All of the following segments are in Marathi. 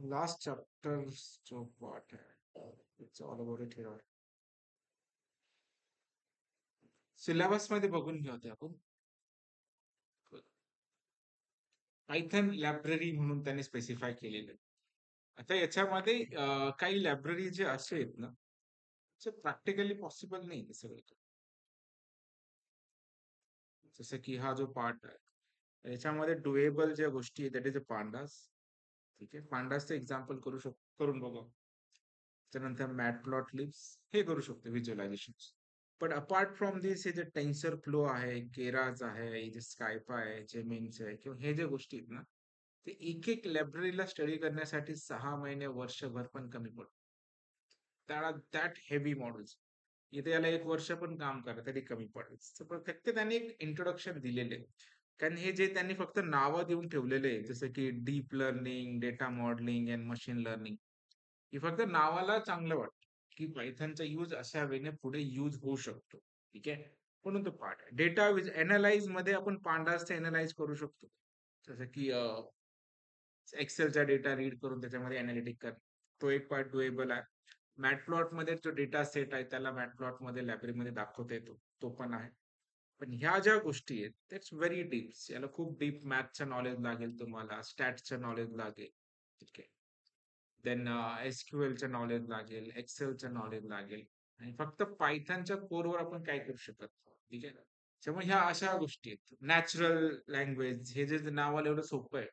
लास्ट चॅप्टर जो पार्ट आहे it's all about it here. Syllabus मध्ये बघून घेऊ ते आपण. पायथन लायब्ररी म्हणून त्यांनी स्पेसिफाय केलेलं आहे. आता याच्यामध्ये काही लायब्ररी जे असे आहेत ना, ते प्रॅक्टिकली पॉसिबल नाही आहे सगळं. जसं की हा जो पार्ट आहे याच्यामध्ये डुएबल ज्या गोष्टी आहेत दॅट इज अ पांडास. ठीक आहे, पांडासचं एक्झाम्पल करून बघा. त्यानंतर मॅटप्लॉटलिब्स हे करू शकतो व्हिज्युअलायझेशन. पण अपार्ट फ्रॉम दिस हे जे टेन्सर फ्लो आहे, केराज आहे, हे जे स्कायपा आहे, जेमिन्स आहे किंवा हे जे गोष्टी आहेत ना, ते एक एक लायब्ररीला स्टडी करण्यासाठी 6 महिने वर्षभर पण कमी पडतो. त्याला दॅट हेवी मॉडेल्स इथे याला 1 वर्ष पण काम करा तरी कमी पडेल. फक्त त्यांनी एक इंट्रोडक्शन दिलेले आहे. कारण हे जे त्यांनी फक्त नावं देऊन ठेवलेले आहे जसं की deep learning, data modelling and machine learning, हे फक्त नावाला चांगलं वाटतं की पायथनचा यूज अशा वेळेने पुढे यूज होऊ शकतो. ठीक आहे, म्हणून तो पार्ट आहे. डेटा एनालाइज मध्ये आपण पांडासचे एनालाइज करू शकतो. जसं की एक्सेलचा डेटा रीड करून त्याच्यामध्ये अनालिटिक कर, तो एक पार्ट डुएबल आहे. मॅटप्लॉट मध्ये जो डेटा सेट आहे त्याला मॅटप्लॉट मध्ये लायब्ररीमध्ये दाखवता येतो, तो पण आहे. पण ह्या ज्या गोष्टी आहेत दॅट्स व्हेरी डीप. याला खूप डीप मॅथचं नॉलेज लागेल, तुम्हाला स्टॅट्सचं नॉलेज लागेल. ठीक आहे, देन एसक्यूएलचं नॉलेज लागेल, एक्सेलचं नॉलेज लागेल. आणि फक्त पायथनच्या कोरवर आपण काय करू शकत. ठीक आहे, त्यामुळे ह्या अशा गोष्टी आहेत. नॅचरल लँग्वेज हे जे नावाला एवढं सोपं आहे,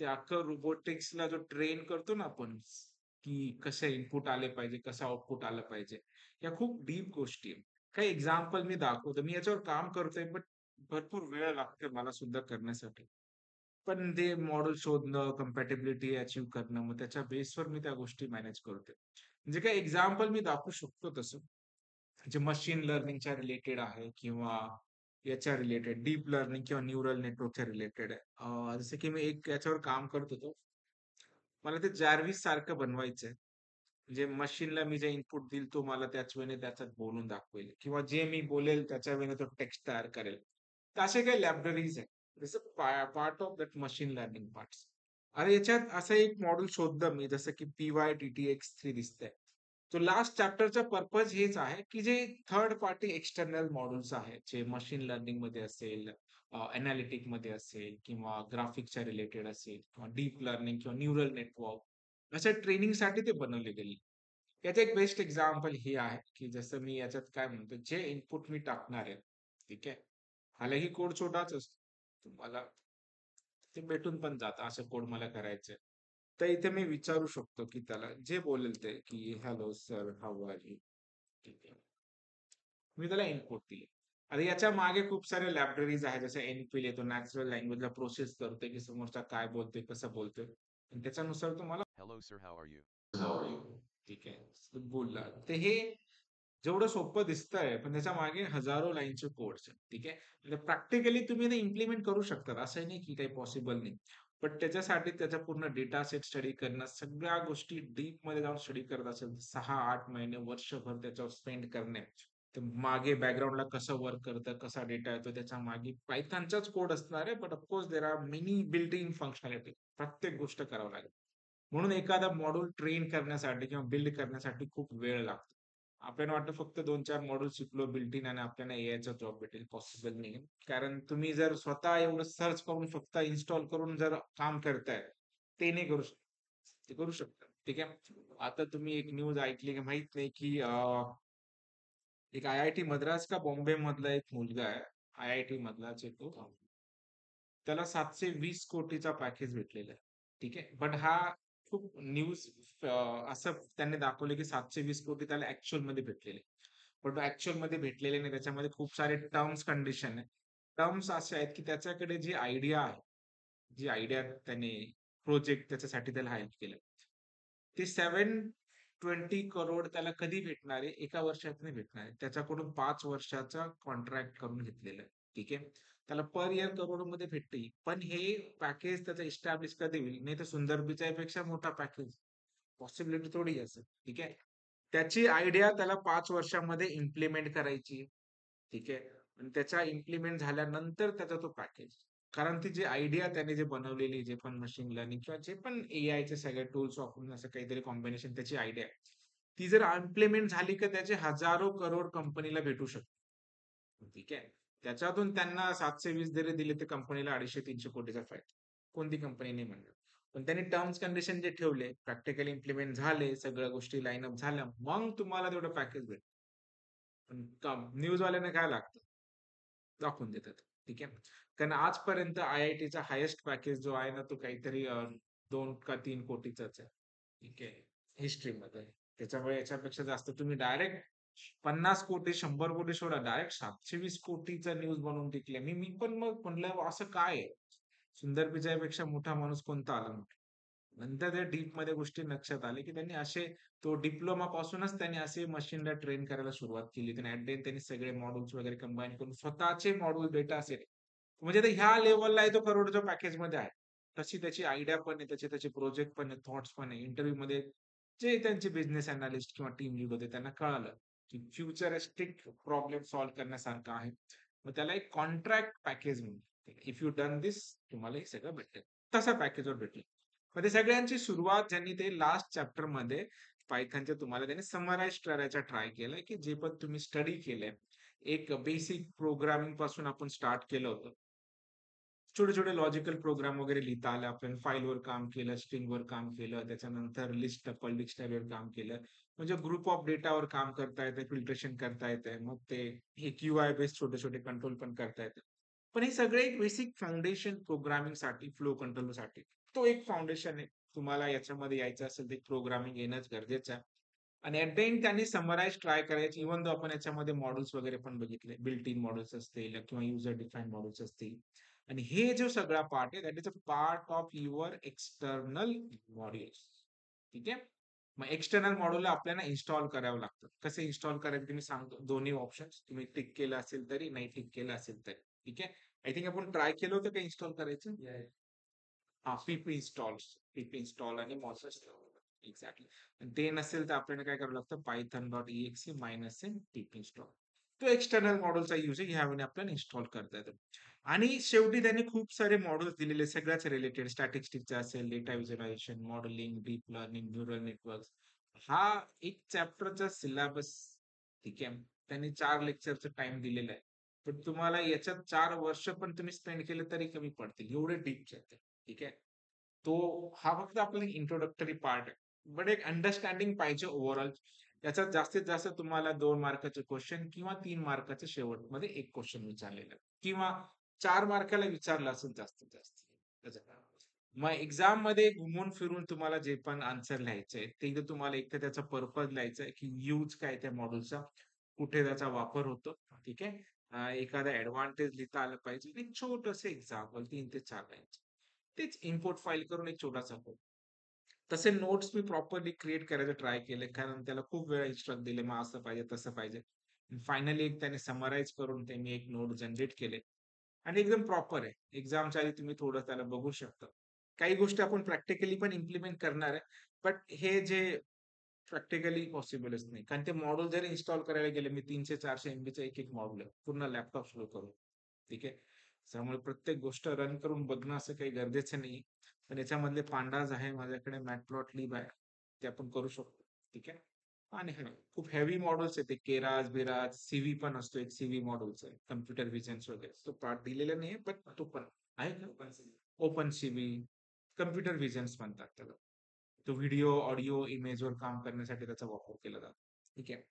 ते अख्खं रोबोटिक्सला जो ट्रेन करतो ना आपण, की कसे इनपुट आले पाहिजे, कसं आउटपुट आलं पाहिजे, या खूप डीप गोष्टी आहेत. काही एक्झाम्पल मी दाखवतो. मी याच्यावर काम करतोय, पण भरपूर वेळ लागते मला सुद्धा करण्यासाठी. पण ते मॉडेल शोधणं, कम्पॅटिबिलिटी अचीव्ह करणं, मग त्याच्या बेसवर मी त्या गोष्टी मॅनेज करतोय. म्हणजे काही एक्झाम्पल मी दाखवू शकतो तसं, जे मशीन लर्निंगच्या रिलेटेड आहे किंवा याच्या रिलेटेड डीप लर्निंग किंवा न्यूरल नेटवर्कच्या रिलेटेड आहे. जसं की मी एक याच्यावर काम करत होतो. मला ते जॅर्विस सारखं बनवायचंय. म्हणजे मशीनला मी जे इनपुट देईल तो मला त्याच वेळेने त्याच्यात बोलून दाखवेल किंवा जे मी बोलेल त्याच्या वेळेने तो टेक्स्ट तयार करेल. तर असे काही लायब्ररीज आहेत. जसं part of that machine learning parts. अरे याच्यात असं एक मॉडेल शोधलं मी, जसं की PYTTX3 दिसतंय. तो लास्ट चॅप्टरचा पर्पज हेच आहे की जे थर्ड पार्टी एक्सटर्नल मॉड्यूल्स आहेत, जे मशीन लर्निंग मध्ये असेल, अनालिटिक मध्ये असेल किंवा ग्राफिक्सच्या रिलेटेड असेल किंवा डीप लर्निंग किंवा न्यूरल नेटवर्क, अशा ट्रेनिंगसाठी ते बनवले गेले. याचं एक बेस्ट एक्झाम्पल हे आहे की जसं मी याच्यात काय म्हणतो, जे इनपुट मी टाकणार आहे, ठीक आहे, हालाही कोड छोटाच असतो, तुम्हाला ते भेटून पण जातं असं कोड मला करायचंय. तर इथे मी विचारू शकतो की त्याला जे बोलेल ते की hello sir how are you. ठीक आहे, मी त्याला इनपुट दिले. आता याच्या मागे खूप सारे लायब्ररीज आहेत, जसं एनपीएल येतो, नॅचरल लँग्वेजला प्रोसेस करते की समोरचा काय बोलतोय, कसं बोलतोय, आणि त्याच्यानुसार तुम्हाला Hello, sir. How are you? How are you. ठीक आहे, बोलला ते हे जेवढं सोपं दिसतंय, पण त्याच्या मागे हजारो लाईनचे कोड्स आहेत. ठीक आहे, म्हणजे प्रॅक्टिकली तुम्ही ते इम्प्लिमेंट करू शकता, असं नाही की काही पॉसिबल नाही. पण त्याच्यासाठी त्याचा पूर्ण डेटा सेट स्टडी करणं, सगळ्या गोष्टी डीप मध्ये जाऊन स्टडी करत असेल 6-8 महिने वर्षभर त्याच्यावर स्पेंड करणे. तर मागे बॅकग्राऊंडला कसं वर्क करतं, कसा डेटा येतो, त्याच्या मागे पायथनचाच कोड असणार आहे, but of course there are many built in functionality. प्रत्येक गोष्ट करावं लागेल. म्हणून एखादा मॉड्यूल ट्रेन करण्यासाठी किंवा बिल्ड करण्यासाठी खूप वेळ लागतो. आपल्याला वाटतं फक्त 2-4 मॉड्यूल शिकलो बिल्ट इन आणि आपल्याला एआयचा जॉब भेटेल, पॉसिबल नाही. कारण तुम्ही जर स्वतः एवढं सर्च करून फक्त इन्स्टॉल करून जर काम करताय, ते नाही करू शकत. ते करू शकता. ठीक आहे, आता तुम्ही एक न्यूज ऐकली की माहित नाही की एक IIT मद्रास का बॉम्बे मधला एक मुलगा आहे, IIT मधलाच आहे तो. त्याला 720 कोटीचा पॅकेज भेटलेला आहे. ठीक आहे, बट हा खूप न्यूज असं त्यांनी दाखवलं की 720 कोटी त्याला ऍक्च्युअल मध्ये भेटलेले. पण तो ऍक्च्युअल मध्ये भेटलेले नाही, त्याच्यामध्ये खूप सारे टर्म्स कंडिशन आहे. टर्म्स असे आहेत की त्याच्याकडे जी आयडिया आहे, जी आयडिया त्याने प्रोजेक्ट त्याच्यासाठी त्याला हायर केलं, ते 720 करोड त्याला कधी भेटणार आहे, एका वर्षात नाही भेटणार आहे. त्याच्याकडून 5 वर्षाचा कॉन्ट्रॅक्ट करून घेतलेला आहे. ठीक आहे, त्याला पर इयर करोड मध्ये भेटते. पण हे पॅकेज त्याचं इस्टॅब्लिश कधी होईल, नाही तर सुंदर पिचाईपेक्षा मोठा पॅकेज, पॉसिबिलिटी थोडी असेल. ठीक आहे, त्याची आयडिया त्याला 5 वर्षामध्ये इम्प्लिमेंट करायची. ठीक आहे, आणि त्याच्या इम्प्लिमेंट झाल्यानंतर त्याचा तो पॅकेज. कारण ती जी आयडिया त्याने जे बनवलेली, जे पण मशीन लर्निंग किंवा जे पण एआयचे सगळे टूल्स वापरून असं काहीतरी कॉम्बिनेशन त्याची आयडिया आहे. ती जर इम्प्लिमेंट झाली तर त्याचे हजारो करोड कंपनीला भेटू शकतात. ठीक आहे. त्याच्यातून त्यांना 720 जरी दिले तर कंपनीला 250-300 कोटीचा फायदा. कोणती कंपनी नाही म्हणणार. पण त्यांनी टर्म्स कंडिशन जे ठेवले, प्रॅक्टिकली इम्प्लिमेंट झाले, सगळ्या गोष्टी लाईन अप झाल्या, मग तुम्हाला तेवढं पॅकेज भेटेल. पण न्यूजवाल्यांना काय लागतं? दाखवून देतात. ठीक आहे. कारण आजपर्यंत आय-आय-टीचा हायेस्ट पॅकेज जो आहे ना, तो काहीतरी 2 का 3 कोटीचाच आहे. ठीक आहे. हिस्ट्रीमध्ये. त्याच्यामुळे याच्यापेक्षा जास्त तुम्ही डायरेक्ट 50 कोटी, 100 कोटी सोडा, डायरेक्ट 720 कोटीचा न्यूज बनवून टिकले. मी मी पण मग म्हटलं असं काय आहे? सुंदर पिचाईपेक्षा मोठा माणूस कोणता आला? नंतर त्या डीपमध्ये गोष्टी लक्षात आल्या, की त्यांनी असे तो डिप्लोमा पासूनच त्यांनी असे मशीनला ट्रेन करायला सुरुवात केली. आणि ॲट द एंड त्यांनी सगळे मॉड्यूल्स वगैरे कंबाईन करून स्वतःचे मॉड्यूल डेटा सेट म्हणजे ते ह्या लेव्हलला आहे तो करोडच्या पॅकेजमध्ये आहे. तशी त्याची आयडिया पण आहे, त्याचे त्याचे प्रोजेक्ट पण आहे, थॉट्स पण आहे. इंटरव्ह्यूमध्ये जे त्यांचे बिझनेस अॅनालिस्ट किंवा टीम लीड होते त्यांना कळालं, की फ्युचरिस्टिक प्रॉब्लेम सॉल्व्ह करण्यासारखं आहे. मग त्याला एक कॉन्ट्रॅक्ट पॅकेज म्हणतात. इफ यू डन दिस तुम्हाला हे सगळं भेटेल. तसा पॅकेजवर भेटेल. मग ते सगळ्यांची सुरुवात ज्यांनी ते लास्ट चॅप्टरमध्ये पायथनच्या तुम्हाला त्यांनी समराईज करायचा ट्राय केलाय, की जे पण तुम्ही स्टडी केलंय. एक बेसिक प्रोग्रामिंग पासून आपण स्टार्ट केलं होतं. छोटे-छोटे लॉजिकल प्रोग्राम वगैरे लिहिता आले. आपण फाईलवर काम केलं, स्ट्रिंगवर काम केलं, त्याच्यानंतर लिस्ट टपल डिक्शनरीवर काम केलं. म्हणजे ग्रुप ऑफ डेटावर काम करता येतं, फिल्ट्रेशन करता येतंय. मग ते एक यूआय बेस्ड छोटे-छोटे कंट्रोल पण करता येतात. पण हे सगळे एक बेसिक फाउंडेशन प्रोग्रामिंगसाठी, फ्लो कंट्रोलसाठी. तो एक फाउंडेशन आहे. तुम्हाला याच्यामध्ये यायचं असेल तर प्रोग्रामिंग येणंच गरजेचं आहे. आणि ॲट द एंड त्यांनी समराईज ट्राय करायची इव्हन दो आपण याच्यामध्ये मॉड्यूल्स वगैरे पण बघितले. बिल्ट इन मॉड्यूल्स असतील किंवा युजर डिफाईन्ड मॉड्यूल्स असतील. आणि हे जो सगळा पार्ट आहे that is a part of your external modules. ठीक आहे. मग एक्सटर्नल मॉड्यूलला आपल्याला इन्स्टॉल करावं लागतं. कसे इन्स्टॉल करायचे मी सांगतो. दोन्ही ऑप्शन्स तुम्ही टिक केलं असेल तरी, नाही टिक केलं असेल तरी. ठीक आहे. आय थिंक आपण ट्राय केलं होतं का इन्स्टॉल करायचं? हां, pip इन्स्टॉल, pip इन्स्टॉल आणि मॉसेस एक्झॅक्टली. आणि ते नसेल तर आपल्याला काय करावं लागतं python.exe -n pip इन्स्टॉल. तो एक्सटर्नल मॉड्यूलचा यूज आहे. ह्यावेळी आपल्याला इन्स्टॉल करता येतं. आणि शेवटी त्यांनी खूप सारे मॉड्यूल्स दिलेले सगळ्याच रिलेटेड स्टॅटिस्टिक्सचे असेल, data visualisation, modelling, deep learning, neural networks. हा एक चॅप्टरचा सिलेबस. ठीक आहे. त्यांनी 4 लेक्चरचा टाईम दिलेला आहे. पण तुम्हाला याच्यात 4 वर्ष पण तुम्ही स्पेंड केले तरी कमी पडतील. एवढे डीप चॅप्टर. ठीक आहे. तो हा फक्त आपला इंट्रोडक्टरी पार्ट आहे. बट एक अंडरस्टँडिंग पाहिजे ओव्हरऑल. याच्यात जास्तीत जास्त तुम्हाला 2 मार्काचे क्वेश्चन किंवा 3 मार्काचे शेवटमध्ये एक क्वेश्चन विचारलेला आहे. किंवा 4 मार्काला विचारलं असेल जास्तीत जास्त. त्याचं मग एक्झाममध्ये घुमून फिरून तुम्हाला जे पण आन्सर लिहायचंय, ते जर तुम्हाला एकतर त्याचा पर्पज लिहायचा आहे, की यूज काय त्या मॉड्यूलचा, कुठे त्याचा वापर होतो. ठीक आहे. एखादा एडव्हांटेज लिहिता आलं पाहिजे. एक छोटंसं एक्झाम्पल 3 ते 4 लाईन्स. तेच इम्पोर्ट फाइल करून एक छोटासा कोड. तसे नोट्स मी प्रॉपरली क्रिएट करायचं ट्राय केले. कारण त्याला खूप वेळा इन्स्ट्रक्ट दिले. मग असं पाहिजे, तसं पाहिजे. फायनली एक त्याने समराईज करून ते मी एक नोट जनरेट केले. आणि एकदम प्रॉपर आहे. एक्झामच्या आधी तुम्ही थोडं त्याला बघू शकता. काही गोष्टी आपण प्रॅक्टिकली पण इम्प्लिमेंट करणार आहे. बट हे जे प्रॅक्टिकली पॉसिबलच नाही. कारण ते मॉड्यूल जरी इन्स्टॉल करायला गेले, मी 300-400 एमबीचा एक मॉड्यूल आहे. पूर्ण लॅपटॉप स्लो करून. ठीक आहे. त्यामुळे प्रत्येक गोष्ट रन करून बघणं असं काही गरजेचं नाही. पण याच्यामधले पांडाज आहे माझ्याकडे मॅटप्लॉटलिब आहे. ते आपण करू शकतो. ठीक आहे. आणि खूप हेवी मॉडेल्स आहेत ते केराज-बिराज, सीव्ही पण असतो एक सीव्ही मॉडेलचा कॉम्प्युटर व्हिजन्स वगैरे. तो पार्ट दिलेला नाहीये, बट तो पण आहे का? ओपन सीव्ही, कॉम्प्युटर व्हिजन्स म्हणतात त्याला. तो व्हिडिओ, ऑडिओ, इमेजवर काम करण्यासाठी त्याचा वापर केला जातो. ठीक आहे.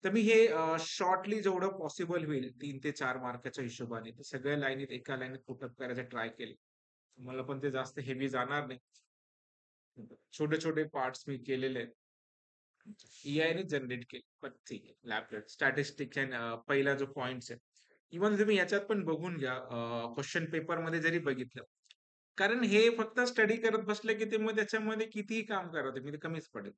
तर मी हे शॉर्टली जेवढं पॉसिबल होईल 3 ते 4 मार्काच्या हिशोबाने ते सगळ्या लाईनीत एका लाईनीत पुट करायचा ट्राय केले. मला पण ते जास्त हेवी जाणार नाही. छोटे-छोटे पार्ट्स मी केलेले आहेत. एआयने जनरेट केले. पण ठीक आहे. लॅबरेट स्टॅटिस्टिक्स अँड पहिला जो पॉइंट्स आहे. इव्हन तुम्ही याच्यात पण बघून घ्या क्वेश्चन पेपरमध्ये जरी बघितलं. कारण हे फक्त स्टडी करत बसले की ते मग त्याच्यामध्ये कितीही काम करा तुम्ही ते कमीच पडेल.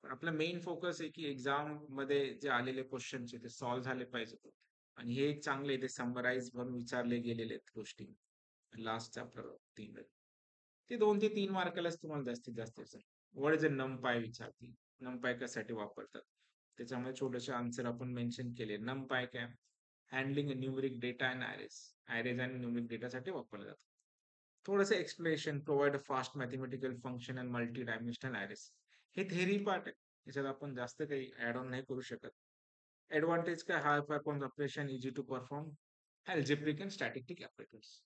पण आपला मेन फोकस आहे की एक्झाममध्ये जे आलेले क्वेश्चन्स आहेत ते सॉल्व्ह झाले पाहिजेत. आणि हे एक चांगले ते समराईज म्हणून विचारले गेलेले आहेत गोष्टी. लास्ट चॅप्टर 3 ते 2 ते 3 मार्कालाच तुम्हाला जास्तीत जास्त असेल. व्हॉट इज अ नमपाय विचारतील. नमपाय कशासाठी वापरतात? त्याच्यामुळे छोटेसे आन्सर आपण मेन्शन केले. नमपाय काय? Handling numeric data and arrays आणि न्यूमरिक डेटासाठी वापरलं जातं. थोडंसं explanation, provide a fast mathematical function and multi dimensional arrays. हे थेअरी पार्ट आहे. याच्यात आपण जास्त काही ॲड ऑन नाही करू शकत. ॲडव्हांटेज काय, high performance operation, easy to perform, algebraic and statistic operators.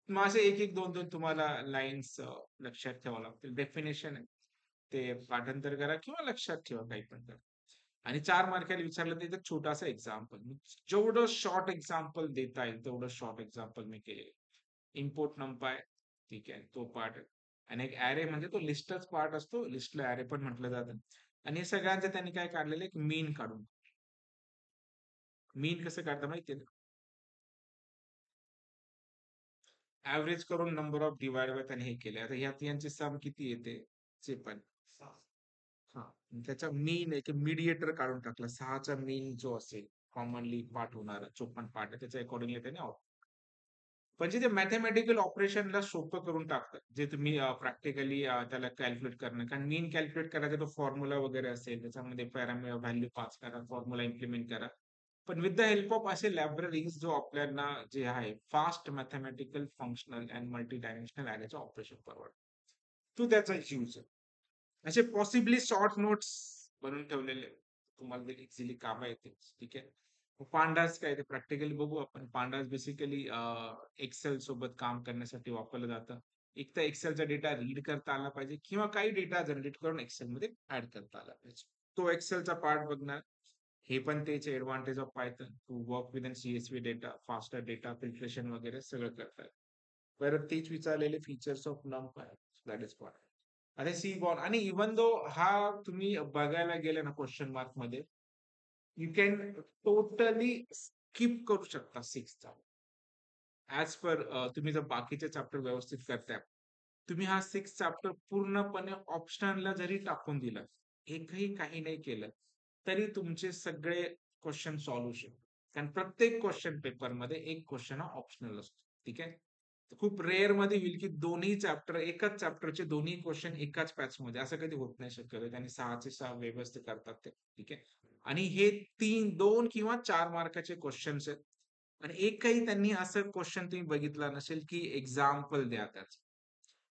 मग असे एक एक दोन दोन तुम्हाला लाईन्स लक्षात ठेवावं लागतील. डेफिनेशन आहे ते पाठांतर करा किंवा लक्षात ठेवा, काही पण करा. आणि 4 मार्काला विचारलं तर एक छोटासा एक्झाम्पल, जेवढं शॉर्ट एक्झाम्पल देता येईल तेवढं शॉर्ट एक्झाम्पल मी केले. इम्पोर्ट नंपाय, ठीक आहे, तो पार्ट. आणि एक ॲरे म्हणजे तो लिस्टच पार्ट असतो, लिस्टला ॲरे पण म्हटलं जातं. आणि हे सगळ्यांचं त्यांनी काय काढलेलं, एक मीन काढून. मीन कसं काढता माहितीये ना? ऍव्हरेज करून नंबर ऑफ डिवाइड बाय त्याने हे केले. आता ह्यात यांची सम किती येते, चे पण हा, त्याचा मीन एक मीडिएटर काढून टाकला. 6चा मीन जो असेल कॉमनली पार्ट होणार, जो पण पार्ट आहे त्याच्या अकॉर्डिंगली त्याने म्हणजे ते मॅथेमॅटिकल ऑपरेशनला सोपं करून टाकतात, जे तुम्ही प्रॅक्टिकली त्याला कॅल्क्युलेट करणं. कारण मीन कॅल्क्युलेट करायचा तो फॉर्म्युला वगैरे असेल, त्याच्यामध्ये पॅरामीटर व्हॅल्यू पास करा, फॉर्म्युला इम्प्लिमेंट करा. पण विथ द हेल्प ऑफ असे लायब्ररीज जो आपल्याला जे आहे fast mathematical functional and multi dimensional ॲरेचं ऑपरेशन परवडतं, तो त्याचा यूज आहे. असे पॉसिबली शॉर्ट नोट्स बनवून ठेवलेले तुम्हाला ते इझिली कामा येतील, ठीक आहे. पांडास काय ते प्रॅक्टिकली बघू आपण. पांडास बेसिकली एक्सेल सोबत काम करण्यासाठी वापरलं जातं. एक तर एक्सेलचा डेटा रीड करता आला पाहिजे किंवा काही डेटा जनरेट करून एक्सेल मध्ये ऍड करता आला पाहिजे. तो एक्सेलचा पार्ट बघणार. हे पण तेच advantage of Python, to work with CSV data, faster data filtration वगैरे सगळं करतात. परत तेच विचारलेले features of NumPy, that is part. आता सी बॉर्न, आणि इवन दो हा तुम्ही बघायला गेले ना क्वेश्चन मार्क मध्ये, यू कॅन टोटली स्किप करू शकता 6चा. ऍज पर तुम्ही जर बाकीचे चॅप्टर व्यवस्थित करताय, तुम्ही हा 6 चॅप्टर पूर्णपणे ऑप्शनलला जरी टाकून दिलं, एकही काही नाही केलं, तरी तुमचे सगळे क्वेश्चन सॉल्व्ह होऊ शकतात. कारण प्रत्येक क्वेश्चन पेपर मध्ये एक क्वेश्चन हा ऑप्शनल असतो, ठीक आहे. खूप रेअर मध्ये होईल की दोन्ही चॅप्टर, एकाच चॅप्टरचे दोन्ही क्वेश्चन एकाच पॅच मध्ये, असं कधी होत नाही शक्यतो. त्यांनी 6चे 6 व्यवस्थित करतात ते, ठीक आहे. आणि हे 2 किंवा 4 मार्काचे क्वेश्चन्स आहेत. आणि एकही त्यांनी असं क्वेश्चन तुम्ही बघितला नसेल की एक्झाम्पल द्या त्याच.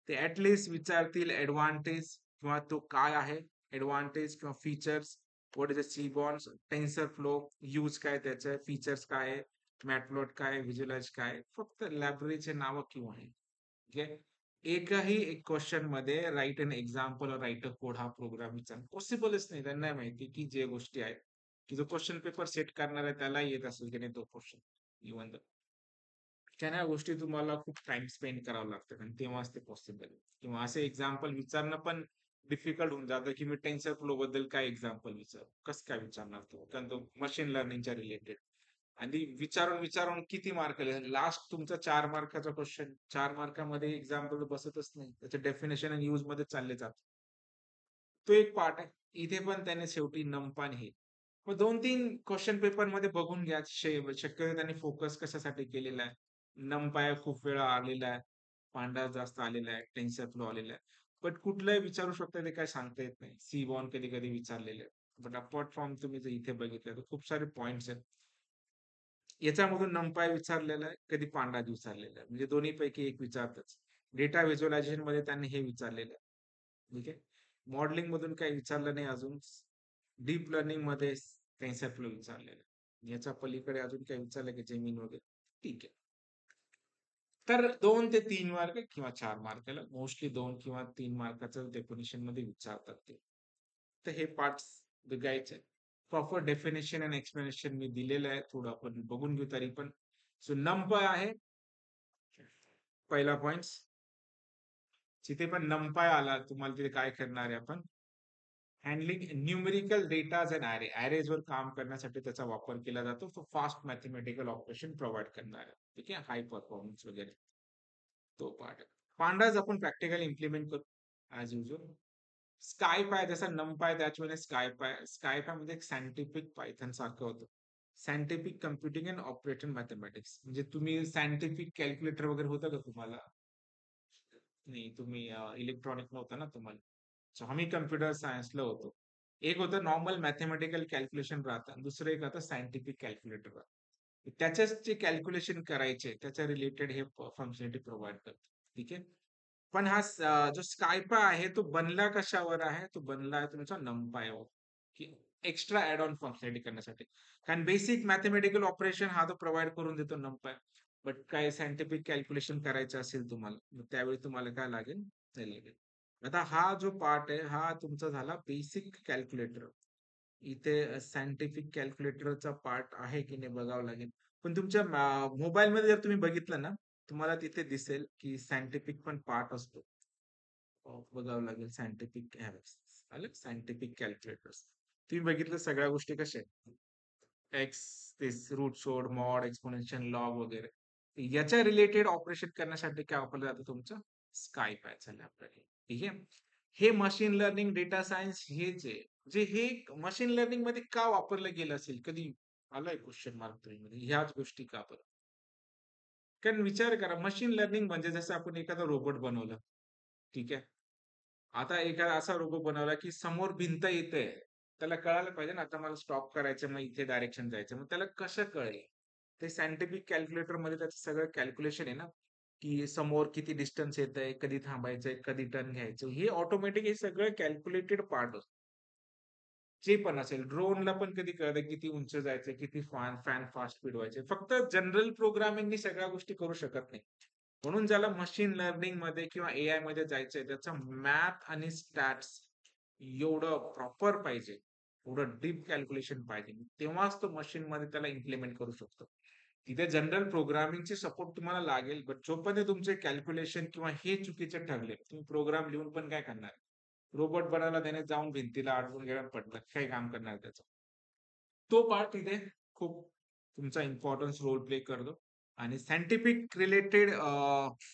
ते ऍटलिस्ट विचारतील ऍडव्हान्टेज किंवा तो काय आहे, ऍडव्हान्टेज किंवा फीचर्स, व्हॉट इज अ सी बॉन्ड्स, टेन्सर फ्लो यूज काय, त्याचे फीचर्स काय आहे, मॅटप्लॉट काय, व्हिज्युअलाइज काय, फक्त लायब्ररीचे नाव किंवा आहे, ठीक आहे. एकही एक क्वेश्चन मध्ये राईट अन एक्झाम्पल और राईट अ कोड हा प्रोग्राम विचार पॉसिबलच नाही. त्यांना माहिती की जे गोष्टी आहेत, की जो क्वेश्चन पेपर सेट करणार आहे त्याला येत असेल की नाही तो क्वेश्चन, इव्हन त्या गोष्टी तुम्हाला खूप टाइम स्पेंड करावा लागतं आणि तेव्हाच ते पॉसिबल आहे. किंवा असे एक्झाम्पल विचारणं पण डिफिकल्ट होऊन जातं की मी टेन्सर फ्लो बद्दल काय एक्झाम्पल विचार, कसं काय विचारणार तो, कारण तो मशीन लर्निंगच्या रिलेटेड. आणि विचारून विचारून किती मार्क, लास्ट तुमचा 4 मार्काचा क्वेश्चन, 4 मार्कामध्ये एक्झाम्पल बसतच नाही, त्याचे डेफिनेशन आणि यूज मध्ये चालले जातात. तो एक पार्ट आहे. इथे पण त्याने शेवटी नमपान हे मग 2-3 क्वेश्चन पेपर मध्ये बघून घ्या. शक्यतो त्यांनी फोकस कशासाठी केलेला आहे. नमपाय खूप वेळा आलेला आहे, पांडा जास्त आलेला आहे, टेन्सर फ्लो आलेला आहे. बट कुठलंही विचारू शकतो, ते काय सांगता येत नाही. सी बॉर्न कधी कधी विचारलेले. बट अपार्ट फ्रॉम तुम्ही जर इथे बघितलं तर खूप सारे पॉइंट्स आहेत. याच्यामधून नमपाय विचारलेला आहे, कधी पांडा विचारलेला आहे, म्हणजे दोन्ही पैकी एक विचारतच. डेटा व्हिज्युअलायझेशन मध्ये त्यांनी हे विचारलेलं आहे, ठीक आहे. मॉडेलिंग मधून काही विचारलं नाही अजून. डीप लर्निंग मध्ये टेन्सर फ्लो विचारलेलं आहे. याच्या पलीकडे अजून काही विचारलं की जेमिन वगैरे, ठीक आहे. तर 2 ते 3 मार्क किंवा 4 मार्काला मोस्टली 2 किंवा 3 मार्काचं डेफिनेशन मध्ये विचारतात ते. तर हे पार्ट बघायचे. प्रॉपर डेफिनेशन आणि एक्सप्लेनेशन मी दिलेलं आहे, थोडं आपण बघून घेऊ तरी पण. सो नंपाय आहे पहिला पॉइंट. जिथे पण नंपाय आला तुम्हाला तिथे काय करणार आहे आपण, हँडलिंग न्यूमेरिकल डेटाज अँड ॲरेज वर काम करण्यासाठी त्याचा वापर केला जातो. तो फास्ट मॅथेमॅटिकल ऑपरेशन प्रोव्हाइड करणार आहे, ठीक आहे, हाय परफॉर्मन्स वगैरे, तो पार्ट आहे. पांडाज आपण प्रॅक्टिकली इम्प्लिमेंट करू ऍज युजल. स्कायपाय जसा नमपाय त्याचवेळेस स्कायपाय म्हणजे एक सायंटिफिक पायथन सारखं होतं. Scientific computing and operation mathematics, म्हणजे तुम्ही सायंटिफिक कॅल्क्युलेटर वगैरे होतं का तुम्हाला? नाही, तुम्ही इलेक्ट्रॉनिक नव्हतं ना तुम्हाला. सो आम्ही कम्प्युटर सायन्सला होतो. एक होतं नॉर्मल मॅथेमॅटिकल कॅल्क्युलेशन राहतं, दुसरं एक आता सायंटिफिक कॅल्क्युलेटर राहतं. त्याच्याच जे कॅल्क्युलेशन करायचे त्याच्या रिलेटेड हे फंक्शनॅलिटी प्रोव्हाइड करतं. ठीक आहे. पण हा जो स्कायपा आहे तो बनला कशावर आहे? तो बनला आहे तुमचा NumPyवर, की एक्स्ट्रा ॲड ऑन फंक्शनॅलिटी करण्यासाठी. कारण बेसिक मॅथेमॅटिकल ऑपरेशन हा तो प्रोव्हाईड करून देतो NumPy. बट काय सायंटिफिक कॅल्क्युलेशन करायचं असेल तुम्हाला, मग त्यावेळी तुम्हाला काय लागेल? ते लागेल. आता हा जो पार्ट आहे हा तुमचा झाला बेसिक कॅल्क्युलेटर. इथे सायंटिफिक कॅल्क्युलेटरचा पार्ट आहे की नाही बघावं लागेल. पण तुमच्या मोबाईलमध्ये जर तुम्ही बघितलं ना, तुम्हाला तिथे दिसेल की सायंटिफिक पण पार्ट असतो. बघावं लागेल सायंटिफिक आलं सायंटिफिक कॅल्क्युलेटर्स. तुम्ही बघितलं सगळ्या गोष्टी कशा आहेत? एक्स, तेच रूट सोड, मॉड, एक्सपोनेन्शियल, लॉग वगैरे. याच्या रिलेटेड ऑपरेशन करण्यासाठी काय वापरलं जातं तुमचं? स्कायप आहे झालं आपल्याला. ठीक आहे. हे मशीन लर्निंग, डेटा सायन्स हे जे हे मशीन लर्निंग मध्ये का वापरलं गेलं असेल? कधी आलाय क्वेश्चन मार्क मध्ये ह्याच गोष्टी का बरं? कारण विचार करा मशीन लर्निंग म्हणजे जसं आपण एखादा रोबोट बनवलं. ठीक आहे. आता एखादा असा रोबोट बनवला की समोर भिंत येते. त्याला कळायला पाहिजे ना, आता मला स्टॉप करायचं, मग इथे डायरेक्शन जायचं. मग त्याला कसं कळेल? ते सायंटिफिक कॅल्क्युलेटरमध्ये त्याचं सगळं कॅल्क्युलेशन आहे ना, की समोर किती डिस्टन्स येतंय, कधी थांबायचंय, कधी टर्न घ्यायचं. हे ऑटोमॅटिक हे सगळं कॅल्क्युलेटेड पार्ट असतं. जे पण असेल, ड्रोनला पण कधी कळतं किती उंच जायचं, किती फॅन फास्ट फिरवायचे. फक्त जनरल प्रोग्रामिंगनी सगळ्या गोष्टी करू शकत नाही. म्हणून ज्याला मशीन लर्निंग मध्ये किंवा एआय मध्ये जायचंय त्याचं मॅथ आणि स्टॅट्स एवढं प्रॉपर पाहिजे, एवढं डीप कॅल्क्युलेशन पाहिजे. तेव्हाच तो मशीन मध्ये त्याला इम्प्लिमेंट करू शकतो. तिथे जनरल प्रोग्रामिंगचे सपोर्ट तुम्हाला लागेल, बट जोपर्यंत तुमचे कॅल्क्युलेशन किंवा हे चुकीचे ठरले, तुम्ही प्रोग्राम लिहून पण काय करणार? रोबोट बनायला त्याने जाऊन भिंतीला अडकून गेला पडलं, काही काम करणार त्याचं. तो पार्ट इथे खूप तुमचा इम्पॉर्टन्स रोल प्ले करतो आणि सायंटिफिक रिलेटेड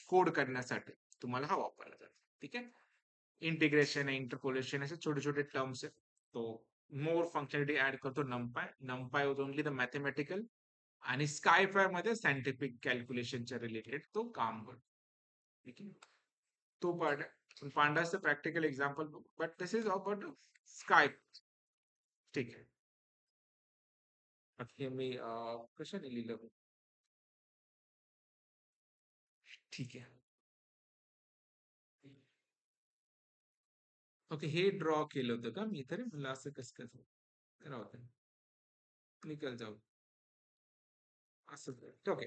कोड करण्यासाठी तुम्हाला हा वापरला जातो. ठीक आहे. इंटिग्रेशन इंटरपोलेशन असे छोटे छोटे टर्म्स आहेत. तो मोर फंक्शनॅलिटी ऍड करतो नमपाय. नमपाय वॉज ओनली द मॅथेमॅटिकल आणि स्कायफाय मध्ये सायंटिफिक कॅल्क्युलेशनच्या रिलेटेड तो काम करतो. ठीक आहे. तो पार्ट आहे. पांडाचं practical example but this is about sky. ठीक आहे. हे मी कशाने लिहिलं? ठीक आहे. ओके, हे ड्रॉ केलं होतं का मी? तरी म्हणलं असं कसं कसं राहू दे. निकल जाऊ. असं ओके.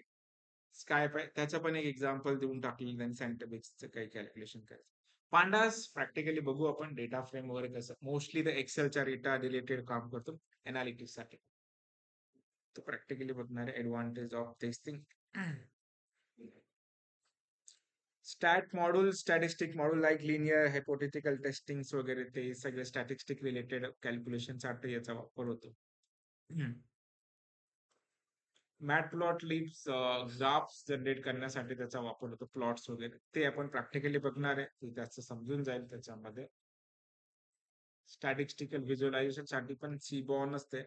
स्काय पाय त्याचं पण एक एक्झाम्पल देऊन टाकलेलं त्यांनी सायंटिफिकचं काही कॅल्क्युलेशन करायचं. पांडास प्रॅक्टिकली बघू आपण डेटा फ्रेम वगैरे कसं मोस्टली द एक्सेलच्या डेटा रिलेटेड काम करतो एनालिटिक्स साठी. तो प्रॅक्टिकली बघणार आहे advantage of testing. Stat module, statistic module like linear hypothetical testing वगैरे ते सगळे स्टॅटिस्टिक रिलेटेड कॅल्क्युलेशन साठी याचा वापर होतो. मॅटप्लॉटलिब ग्राफ्स जनरेट करण्यासाठी त्याचा वापर होतो, प्लॉट्स वगैरे ते आपण प्रॅक्टिकली बघणार आहे, ते त्याचं समजून जाईल त्याच्यामध्ये. स्टॅटिस्टिकल व्हिज्युअलायझेशन साठी पण सीबॉर्न असते.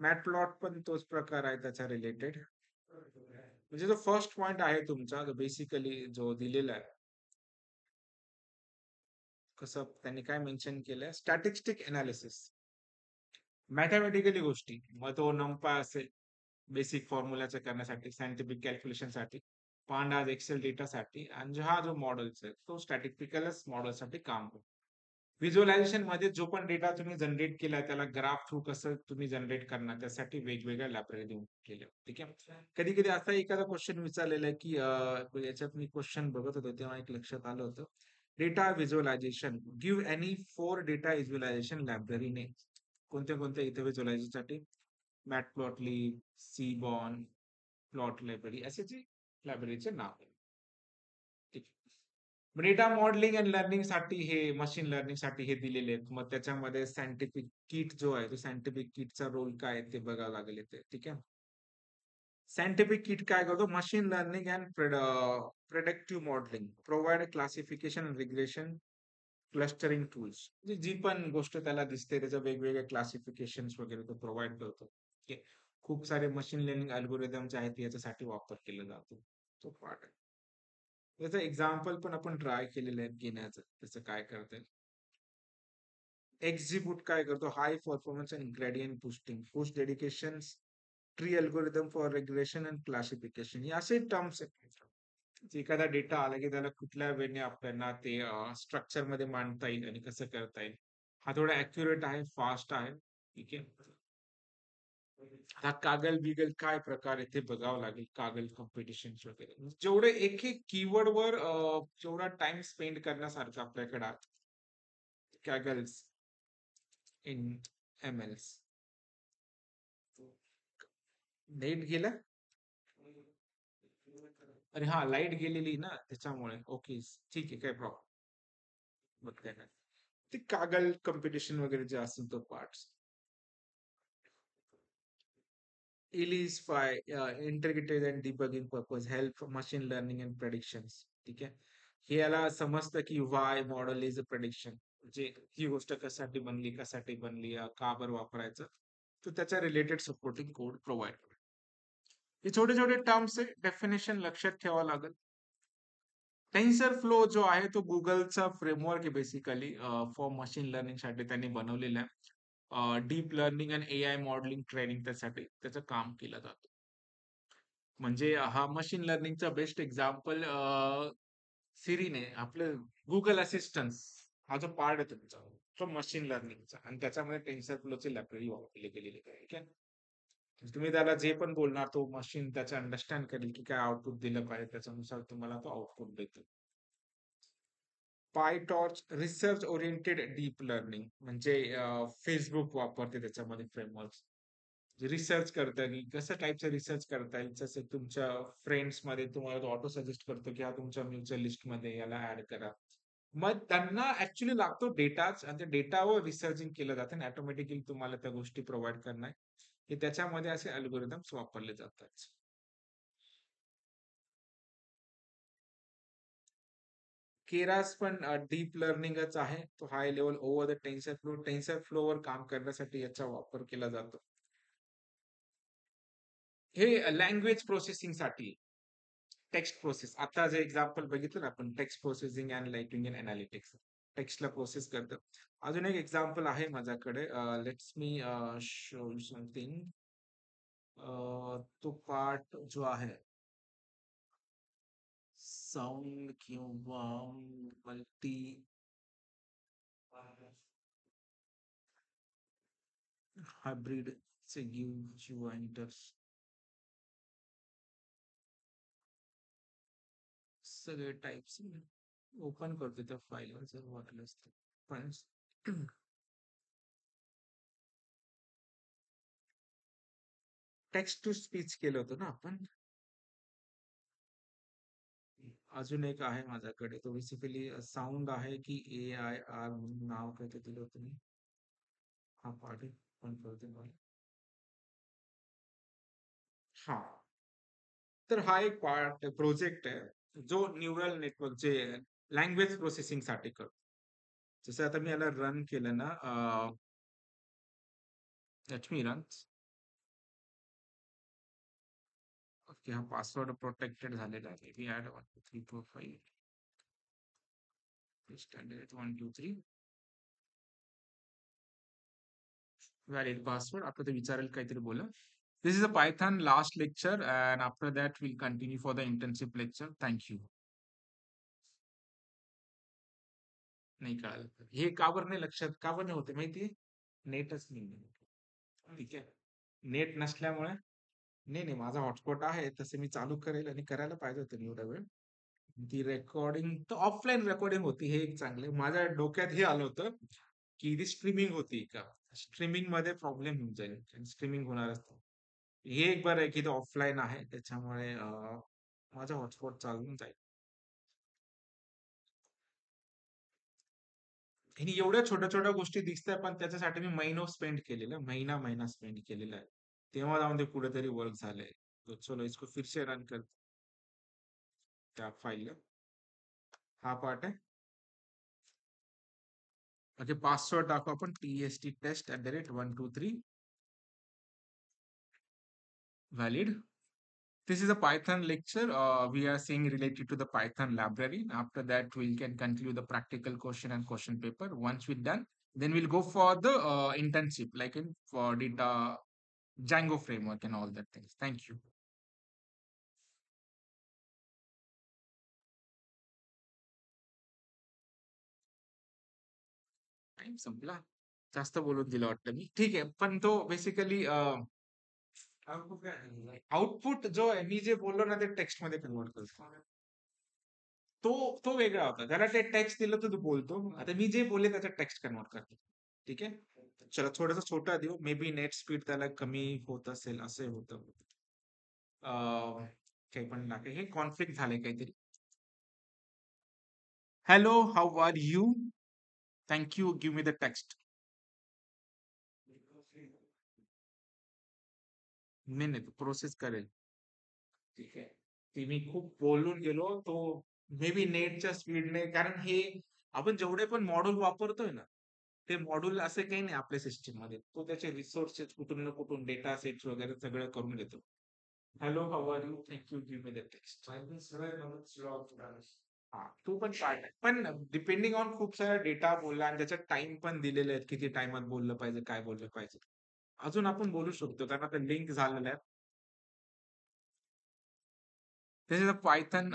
मॅटप्लॉट पण तोच प्रकार आहे त्याच्या रिलेटेड. म्हणजे जो फर्स्ट पॉइंट आहे तुमचा जो बेसिकली जो दिलेला आहे, कसं त्यांनी काय मेन्शन केलंय, स्टॅटिस्टिक एनालिसिस मॅथमॅटिकली गोष्टी, मग तो नंपा असेल बेसिक फॉर्म्युलाचं करण्यासाठी, सायंटिफिक कॅल्क्युलेशन साठी, पांडाज एक्सेल डेटा साठी, आणि हा जो मॉडेल्स आहे तो स्टॅटिस्टिकलच मॉडेल साठी काम करतो. व्हिज्युअलायझेशन मध्ये जो पण डेटा तुम्ही जनरेट केला त्याला ग्राफ थ्रू कसं तुम्ही जनरेट करणार त्यासाठी वेगवेगळ्या लायब्ररी देऊन केलं. ठीक आहे. कधी कधी असा एखादा क्वेश्चन विचारलेला आहे की याच्यात मी क्वेश्चन बघत होतो तेव्हा एक लक्षात आलं होतं, data visualisation give any 4 data visualisation library name. कोणत्या कोणत्या इथे व्हिज्युअलायझेशन साठी? मॅटप्लॉटलिब, सीबॉर्न, प्लॉट लायब्ररी असे जे लायब्ररीचे नाव आहे. ठीक आहे. डेटा मॉडेलिंग अँड लर्निंग साठी हे मशीन लर्निंग साठी हे दिलेले आहेत. मग त्याच्यामध्ये सायंटिफिक किट जो आहे तो सायंटिफिक किटचा रोल काय आहे ते बघावं लागेल इथे. ठीक आहे. सायंटिफिक किट काय करतो? Machine learning and predictive modelling, provide classification, regression, clustering tools. म्हणजे जी पण गोष्ट त्याला दिसते त्याच्या वेगवेगळे क्लासिफिकेशन वगैरे तो प्रोव्हाइड करतो. ओके. खूप सारे मशीन लर्निंग अल्गोरिदम्स आहेत याच्यासाठी वापर केला जातो. तो पार्ट आहे. त्याचं एक्झाम्पल पण आपण ट्राय केलेलं आहे घेण्याचं, त्याचं काय करते. एक्झिक्यूट काय करतो? High performance and gradient boosting, push dedication tree algorithm for regulation and classification हे असे टर्म्स आहेत. एखादा डेटा आला की त्याला कुठल्या वेने आपल्याला ते स्ट्रक्चर मध्ये मांडता येईल आणि कसं करता येईल. हा थोडा ऍक्युरेट आहे, फास्ट आहे. ठीक आहे. आता कागल बिगल काय प्रकार आहे ते बघावं लागेल. कागल कॉम्पिटिशन वगैरे जेवढे एक एक कीवर्ड वर जेवढा टाइम स्पेंड करण्यासारखं आपल्याकडे कॅगल्स इन एमएल्स. नेट गेला. अरे हा, लाईट गेलेली ना त्याच्यामुळे. ओके, ठीक आहे, काय प्रॉब्लेम. बघताय ना ते कागल कॉम्पिटिशन वगैरे जे असेल तो पार्ट. इलिस्फाय integrated and debugging purpose help machine learning and predictions. ठीक आहे. हे याला समजतं की why model is a prediction, म्हणजे ही गोष्ट कशासाठी बनली, कशासाठी बनली, का बरं वापरायचं. तर त्याच्या रिलेटेड सपोर्टिंग कोड प्रोव्हाइड. हे छोटे छोटे टर्म्स आहे, डेफिनेशन लक्षात ठेवावं लागेल. टेन्सर फ्लो जो आहे तो गुगलचा फ्रेमवर्क आहे बेसिकली फॉर मशीन लर्निंग साठी त्यांनी बनवलेला आहे. डीप लर्निंग आणि एआय मॉडेलिंग ट्रेनिंग त्यासाठी त्याचं काम केलं जातं. म्हणजे हा मशीन लर्निंगचा बेस्ट एक्झाम्पल सिरीने आपलं गुगल असिस्टन्स हा जो पार्ट आहे तुमचा तो मशीन लर्निंगचा, आणि त्याच्यामध्ये टेन्सर फ्लोची लायब्ररी वापरली गेलेली आहे. ठीक आहे. तुम्ही त्याला जे पण बोलणार तो मशीन त्याचं अंडरस्टँड करेल की काय आउटपुट दिलं पाहिजे, त्याच्यानुसार तुम्हाला तो आउटपुट देतो. PyTorch research oriented deep learning म्हणजे फेसबुक वापरते त्याच्यामध्ये फ्रेमवर्क. रिसर्च करता की कसं टाईपचं रिसर्च करता येईल, जसं तुमच्या फ्रेंड्स मध्ये तुम्हाला तो ऑटो सजेस्ट करतो की हा तुमच्या म्युच्युअल लिस्ट मध्ये याला ऍड करा. मग त्यांना ऍक्च्युली लागतो डेटाच, आणि त्या डेटावर रिसर्चिंग केलं जातं आणि ऑटोमॅटिकली तुम्हाला त्या गोष्टी प्रोव्हाइड करणार, की त्याच्यामध्ये असे अल्गोरिदम्स वापरले जातात. केरास पण डीप लर्निंगच आहे. तो high level over the tensor फ्लोवर काम करण्यासाठी याचा वापर केला जातो. हे लँग्वेज प्रोसेसिंग साठी. टेक्स्ट प्रोसेस आता जे एक्झाम्पल बघितलं ना आपण, text processing and lighting and analytics. टेक्स्टला प्रोसेस करतं. अजून एक एक्झाम्पल आहे माझ्याकडे. Let's me show something. तो पार्ट जो आहे साऊंड किंवा मल्टी हायब्रिड चे गिव्ह पॉइंटर्स सगळे टाइप्स ओपन करतो त्या फाईलवर जर वाटलं असतं. पण टेक्स्ट टू स्पीच केलं होतं ना आपण. अजून एक आहे माझ्याकडे, तो बेसिकली साऊंड आहे की ए आय आर म्हणून नाव काय ते दिलं होतं मी. हा पार्ट पण करते मला. हा, तर हा एक पार्ट प्रोजेक्ट आहे जो न्यूरल नेटवर्क जे लँग्वेज प्रोसेसिंग साठी करतो. जसं आता मी याला रन केलं ना, लेट मी रन. ओके, हा पासवर्ड प्रोटेक्टेड झालेला आहे. मी ऍड 1 2 3 4 5 स्टँडर्ड 1 2 3 व्हॅलिड पासवर्ड. आपलं ते विचारेल काहीतरी बोला. This is a Python last lecture, and after that we'll continue for the internship lecture. Thank you. नाही कळालं. हे का बरं नाही लक्षात, का बरं नाही होते माहितीये? नेटच नाही. ठीक आहे. नेट नसल्यामुळे. नाही नाही, माझा हॉटस्पॉट आहे तसं मी चालू करेल, आणि करायला पाहिजे होतं एवढा वेळ. ती रेकॉर्डिंग तर ऑफलाईन रेकॉर्डिंग होती, हे एक चांगलं. माझ्या डोक्यात हे आलं होतं की ती स्ट्रीमिंग होती का. स्ट्रीमिंग मध्ये प्रॉब्लेम होऊन जाईल, स्ट्रीमिंग होणारच नाही. हे एक बरं आहे की ते ऑफलाईन आहे त्याच्यामुळे माझा हॉटस्पॉट चालून जाईल. आणि एवढ्या छोट्या छोट्या गोष्टी दिसताय, पण त्याच्यासाठी मी महिनो स्पेंड केलेला, महिना महिना स्पेंड केलेला आहे. तेव्हा जाऊन ते कुठेतरी वर्क झालंय. तो चलो इसको फिर से रन कर त्या फाईलला. हा पार्ट आहे. ओके, पासवर्ड टाकू आपण TST test@123 valid. This is a Python lecture. We are seeing related to the Python library. After that, we can conclude the practical question and question paper. Once we're done, then we'll go for the internship, like in for data Django framework and all that things. Thank you. Time संपला. जास्त बोलून दिलं वाटतं मी. ठीक आहे. पण तो बेसिकली आउटपुट जो आहे, मी जे बोललो ना, ते टेक्स्टमध्ये कन्व्हर्ट करतो. तो तो वेगळा होता. त्याला ते टेक्स्ट दिलं तर तो बोलतो. आता मी जे बोलले त्याच्यात टेक्स्ट कन्व्हर्ट करतो. ठीक आहे? चला थोडंसं छोटा देऊ. मे बी नेट स्पीड त्याला कमी होत असेल, असं होतं. काही पण टाका. हे कॉन्फ्लिक्ट झालंय काहीतरी. Hello, how are you? Thank you. Give me the text. नाही, नाही. प्रोसेस करेल. ठीक आहे. ते मी खूप बोलून गेलो. तो मे बी नेटच्या स्पीडने, कारण हे आपण जेवढे पण मॉड्यूल वापरतोय ना, ते मॉड्यूल असे काही नाही आपल्या सिस्टममध्ये. तो त्याचे रिसोर्सेस कुठून ना कुठून डेटा सेट्स वगैरे सगळं करून घेतो. Hello, how are you? Thank you. Give me the text. हां, तो पण पार्ट आहे. पण डिपेंडिंग ऑन खूप सारा डेटा बोलला आणि त्याच्यात टाईम पण दिलेले आहेत. किती टाईमात बोललं पाहिजे, काय बोललं पाहिजे. अजून आपण बोलू शकतो कारण आता लिंक झालेल्या आहेत. This is a Python.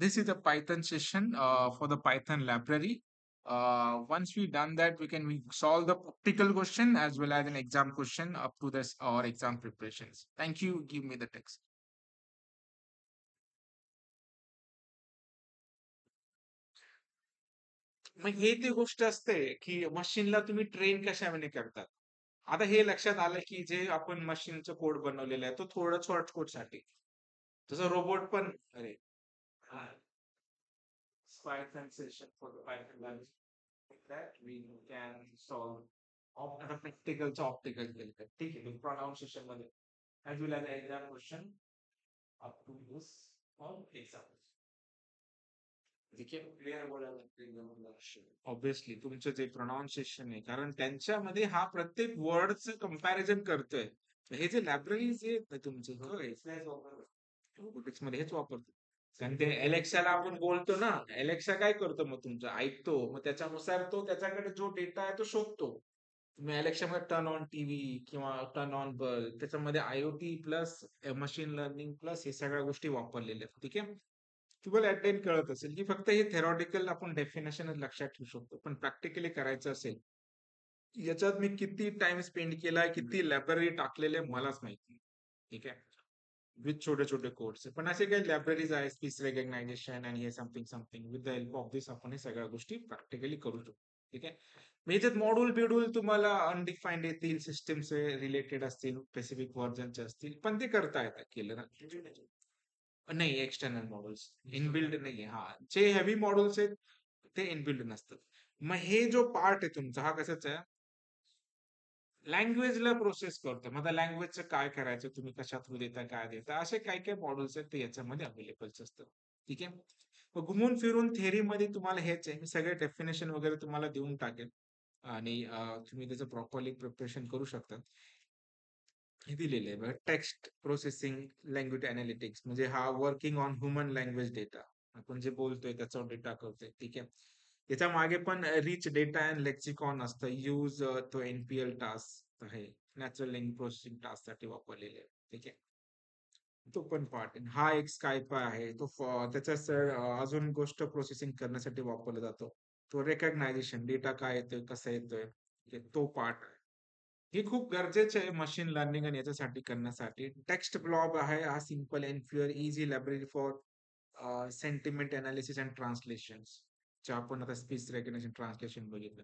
This is a Python session for the Python library. Once we done that, we solve the practical question as well as an exam question up to this or exam preparations. Thank you. Give me the text. मग हे ती गोष्ट असते की मशीनला तुम्ही ट्रेन कशाने करतात. आता हे लक्षात आलं की जे आपण मशीनचं कोड बनवलेलं आहे तो थोडं शॉर्टकट साठी. तसं रोबोट पण अरे Python session for the Python language that we can solve आता प्रॅक्टिकलचं ऑप्टिकल केलं. ठीक आहे. प्रोनाउन्सिएशन मध्ये as well as exam question up to this or exam. ठीक आहे. क्लिअर बोलायला ऑब्विसली तुमचं जे प्रोनाउन्सिएशन आहे, कारण त्यांच्यामध्ये हा प्रत्येक वर्डचं कंपॅरिझन करतोय. हे जे लायब्ररीज आहेत तुमचे रोबोटिक्स मध्ये हेच वापरतो. कारण ते एलेक्साला आपण बोलतो ना, एलेक्सा काय करतो मग तुमचं ऐकतो, मग त्याच्यानुसार तो त्याच्याकडे जो डेटा आहे तो शोधतो. तुम्ही एलेक्सामध्ये टर्न ऑन टीव्ही किंवा टर्न ऑन बल्ब, त्याच्यामध्ये IoT plus machine learning plus हे सगळ्या गोष्टी वापरलेल्या आहेत. ठीक आहे. तुम्हाला अटेंड कळत असेल की फक्त हे थेरॉटिकल आपण डेफिनेशन लक्षात ठेवू शकतो, पण प्रॅक्टिकली करायचं असेल याच्यात मी किती टाइम स्पेंड केलाय, किती लायब्ररी टाकलेले मलाच माहिती. ठीक आहे. विथ छोटे छोटे कोड्स. पण असे काही लायब्ररीज आहेत, स्पीच रेकग्नायझेशन आणि हे something something, with the help of this आपण हे सगळ्या गोष्टी प्रॅक्टिकली करू शकतो. ठीक आहे. मग याच्यात मॉड्यूल बिड्यूल तुम्हाला अनडिफाईन्ड येतील, सिस्टमचे रिलेटेड असतील, स्पेसिफिक व्हर्जनचे असतील, पण ते करता येतात केलं ना. नाही, एक्सटर्नल मॉड्यूल्स इनबिल्ड नाहीये. हा, जे हेवी मॉड्यूल्स आहेत ते इनबिल्ड नसतात. मग हे जो पार्ट आहे तुमचा, हा कशाचा आहे, लँग्वेजला प्रोसेस करतो. मग आता लँग्वेजचं काय करायचं, तुम्ही कशा थ्रू देता, काय देता, असे काही काही मॉड्यूल्स आहेत ते याच्यामध्ये अवेलेबल असतात. ठीक आहे. मग घुमून फिरून थेअरीमध्ये तुम्हाला हेच आहे. मी सगळे डेफिनेशन वगैरे तुम्हाला देऊन टाकेल आणि तुम्ही त्याचं प्रॉपरली प्रिपरेशन करू शकता. हे दिलेलं आहे बघा, टेक्स्ट प्रोसेसिंग लँग्वेज अनालिटिक्स, म्हणजे हा working on human language data. आपण जे बोलतोय त्याचा डेटा करतोय. ठीक आहे. त्याच्या मागे पण रिच डेटा अँड लेक्सिकॉन असतं. यूज तो एनपीएल टास्क आहे, नॅचरल लँग्वेज प्रोसेसिंग टास्क साठी वापरलेले आहे. ठीक आहे. तो पण पार्ट आहे. हा एक स्कायपा आहे तो त्याच्या सर अजून गोष्ट प्रोसेसिंग करण्यासाठी वापरला जातो. तो रेकग्नायझेशन डेटा काय येतोय, कसा येतोय, तो पार्ट आहे. हे खूप गरजेचं आहे मशीन लर्निंग आणि याच्यासाठी करण्यासाठी. टेक्स्ट ब्लॉग आहे हा, simple and fewer easy library for sentiment analysis and translation, जे आपण आता स्पीच रेकग्निशन ट्रान्सलेशन बघितलं.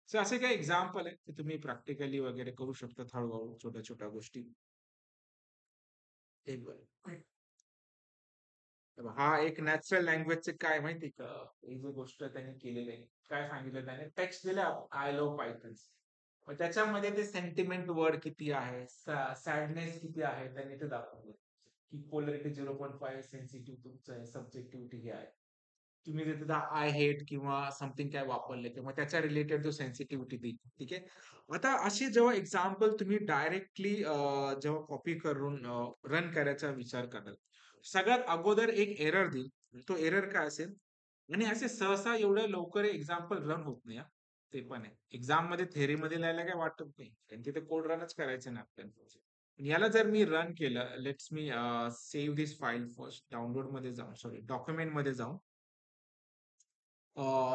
सो असे काही एक्झाम्पल आहे ते तुम्ही प्रॅक्टिकली वगैरे करू शकता हळूहळू छोट्या छोट्या गोष्टी. एक हा एक नॅचरल लँग्वेजचे काय माहिती का, ही जी गोष्ट त्यांनी केलेली आहे, काय सांगितलं त्याने, टेक्स्ट दिले आय लव्ह पायथन्स. मग त्याच्यामध्ये ते सेंटिमेंट वर्ड किती आहे, सॅडनेस किती आहे, त्यांनी ते दाखवलं की पोलरिटी 0.5 सेन्सिटिव्ह तुमचं सब्जेक्टिव्हिटी हे आहे. तुम्ही तिथे आय हेट किंवा समथिंग काय वापरले किंवा त्याच्या रिलेटेड जो सेन्सिटिव्हिटी देईल. ठीक आहे. आता असे जेव्हा एक्झाम्पल तुम्ही डायरेक्टली जेव्हा कॉपी करून रन करायचा विचार कराल, सगळ्यात अगोदर एक एरर देईल. तो एरर काय असेल, आणि असे सहसा एवढ्या लवकर एक्झाम्पल रन होत नाही. ते पण आहे. एक्झाम मध्ये थेअरी मध्ये लिहायला काय वाटत नाही, कारण तिथे कोड रनच करायचं ना आपल्याला. याला जर मी रन केलं, let's me save this file first, download मध्ये जाऊन, सॉरी डॉक्युमेंट मध्ये जाऊन,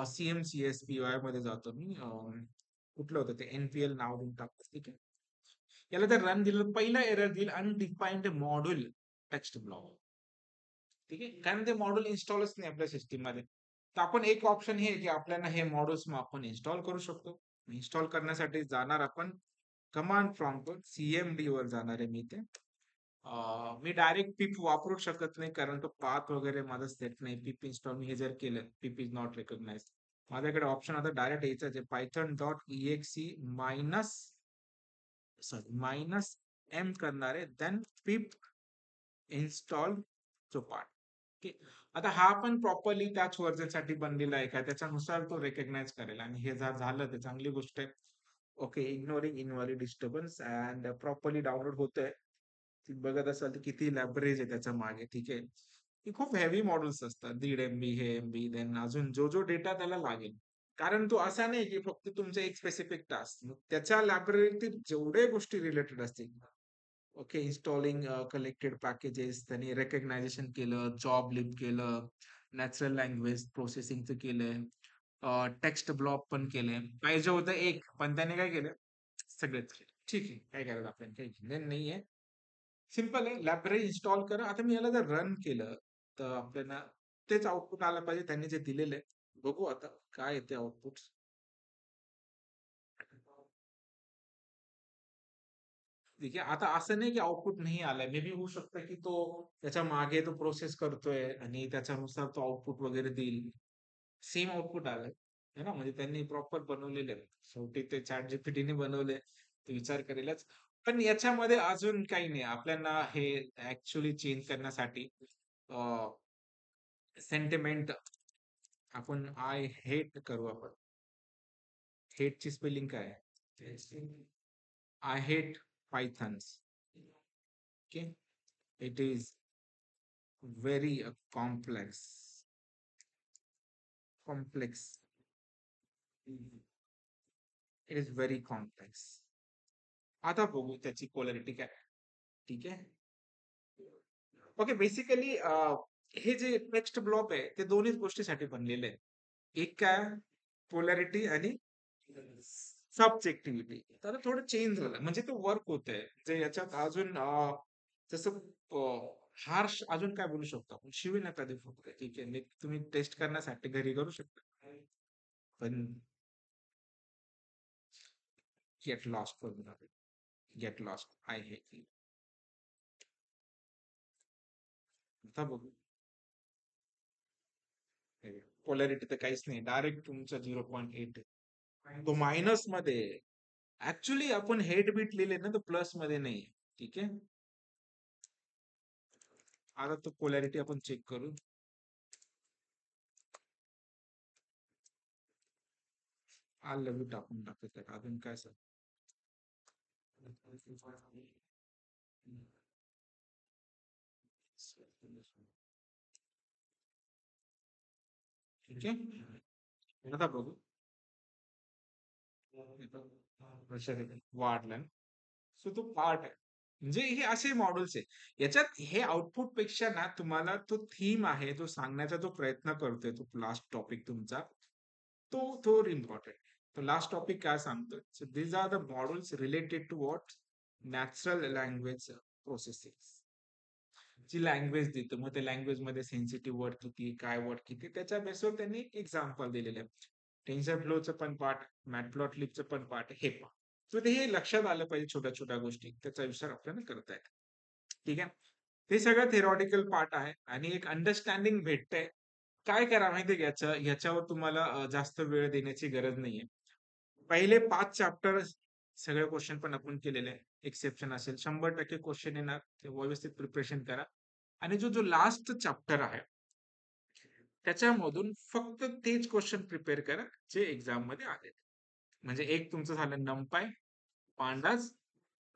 CMCSPY मध्ये जातो मी. कुठलं होतं ते, NPL नाव देऊन टाकतो. ठीक आहे. याला जर रन दिलं, पहिला एरर देईल अनडिफाईन्ड मॉड्यूल टेक्स्ट ब्लॉक. ठीक आहे, कारण ते मॉड्यूल इन्स्टॉलच नाही आपल्या सिस्टीम मध्ये. तर आपण एक ऑप्शन हे की आपल्याला हे मॉड्यूल्स आपण इन्स्टॉल करू शकतो. इन्स्टॉल करण्यासाठी जाणार आपण कमांड प्रॉम्प्ट वर, CMD वर जाणार आहे मी ते. मी डायरेक्ट पिप वापरू शकत नाही, कारण तो पाथ वगैरे माझा सेट नाही. पिप इन्स्टॉल मी हे जर केलं, पिप इज नॉट रेकॉग्नाइज, माझ्याकडे ऑप्शन आता डायरेक्ट यायचं आहे, python.exe मायनस एम करणार आहे, देन पिप इन्स्टॉल तो पार्ट. ओके. आता हा पण प्रॉपरली त्याच व्हर्जन साठी बनलेला आहे का, त्याच्यानुसार तो रेकग्नाइज करेल, आणि हे जर झालं तर चांगली गोष्ट आहे. Okay, ignoring invalid disturbance and properly download होतंय. बघत असाल तर किती लायब्ररीज आहे त्याच्या मागे. ठीक आहे, ही खूप हेवी मॉडेल्स असतात, 1.5 MB हे MB, देन अजून जो जो डेटा त्याला लागेल, कारण तो असा नाही की फक्त तुमचे एक स्पेसिफिक टास्क, त्याच्या लायब्ररीतील जेवढे गोष्टी रिलेटेड असतील. ओके, इन्स्टॉलिंग कलेक्टेड पॅकेजेस, त्यांनी रेकग्नायझेशन केलं, जॉब लिप केलं, नॅचरल लँग्वेज प्रोसेसिंगचं केलंय, टेक्स्ट ब्लॉक पण केलंय. पाहिजे होतं एक, पण त्याने काय केलं, सगळेच केलं. ठीक आहे, काय करायचं, आपण काही घेणं नाहीये. सिंपल आहे, लायब्ररी इन्स्टॉल करा. आता मी याला जर रन केलं तर आपल्याला तेच आउटपुट आलं पाहिजे त्यांनी जे दिलेलं आहे. बघू आता काय येते आउटपुट. ठीक आहे, आता असं नाही की आउटपुट नाही आलंय, मे बी होऊ शकतं की तो त्याच्या मागे तो प्रोसेस करतोय आणि त्याच्यानुसार तो आउटपुट वगैरे देईल. सेम आउटपुट आलंय है ना, म्हणजे त्यांनी प्रॉपर बनवलेले आहे. शेवटी ते चॅट जीपीटीने बनवले, ते विचार करेलच. पण याच्यामध्ये अजून काही नाही आपल्याला हे ऍक्च्युली चेंज करण्यासाठी. सेंटिमेंट आपण आय हेट करू आपण. हेट ची स्पेलिंग काय आहे? I hate Pythons. Okay, it is very complex. It is very complex. आता बघू त्याची पोलॅरिटी काय. ठीक आहे. ओके, बेसिकली हे जे टेक्स्ट ब्लॉक आहे ते दोन्ही गोष्टीसाठी बनलेले आहे. एक काय, पोलॅरिटी आणि सब्जेक्टिव्हिटी. तर थोडं चेंज झालं, म्हणजे ते वर्क होत आहे. जे याच्यात अजून जसं हार्श अजून काय बोलू शकतो आपण, शिवी नका देऊ फक्त. ठीक आहे, तुम्ही टेस्ट करण्यासाठी घरी करू शकता, पण गेट लॉस्ट करून गेट लॉस्ट. I hate. आता बघू, पोलॅरिटी तर काहीच नाही, डायरेक्ट तुमचं 0.8 तो मायनस मध्ये. ऍक्च्युली आपण हेड बीट लिहिले ना, तर प्लस मध्ये नाही. ठीक आहे, आता तो पोलॅरिटी आपण चेक करू. आलं बी टाकून टाकत अजून काय सर. ठीक आहे, आता बघू. प्रेशर वाढलं, सो तो पार्ट आहे. म्हणजे हे असे मॉडेल्स आहे, याच्यात हे आउटपुट पेक्षा ना तुम्हाला तो थीम आहे, जो सांगण्याचा जो प्रयत्न करतोय, तो लास्ट टॉपिक तुमचा, तो इम्पॉर्टंट. तो लास्ट टॉपिक काय सांगतोय, so these are the models related to what, natural language processing. जी लँग्वेज देतो, मग त्या लँग्वेज मध्ये सेन्सिटिव्ह वर्ड किती, काय वर्ड किती, त्याच्या बेसवर त्यांनी एक्झाम्पल दिलेले आहे. टेन्सर फ्लोचं पण पार्ट, मॅटप्लॉटलिबचं पण पार्ट, हे पण. सो ते हे लक्षात आलं पाहिजे, छोट्या छोट्या गोष्टी त्याचा विचार आपल्याला करता येत. ठीक आहे, हे सगळं थेरॉटिकल पार्ट आहे, आणि एक अंडरस्टँडिंग भेटतंय. काय करा माहितीये का, ह्याच्यावर तुम्हाला जास्त वेळ देण्याची गरज नाहीये. पहिले 5 चॅप्टर सगळे क्वेश्चन पण आपण केलेले आहे. एक्सेप्शन असेल, 100% क्वेश्चन येणार, ते व्यवस्थित प्रिपरेशन करा. आणि जो जो लास्ट चॅप्टर आहे त्याच्यामधून फक्त तेच क्वेश्चन प्रिपेअर करा जे एक्झाम मध्ये आले. म्हणजे एक तुमचं झालं नमपाय, पांडाज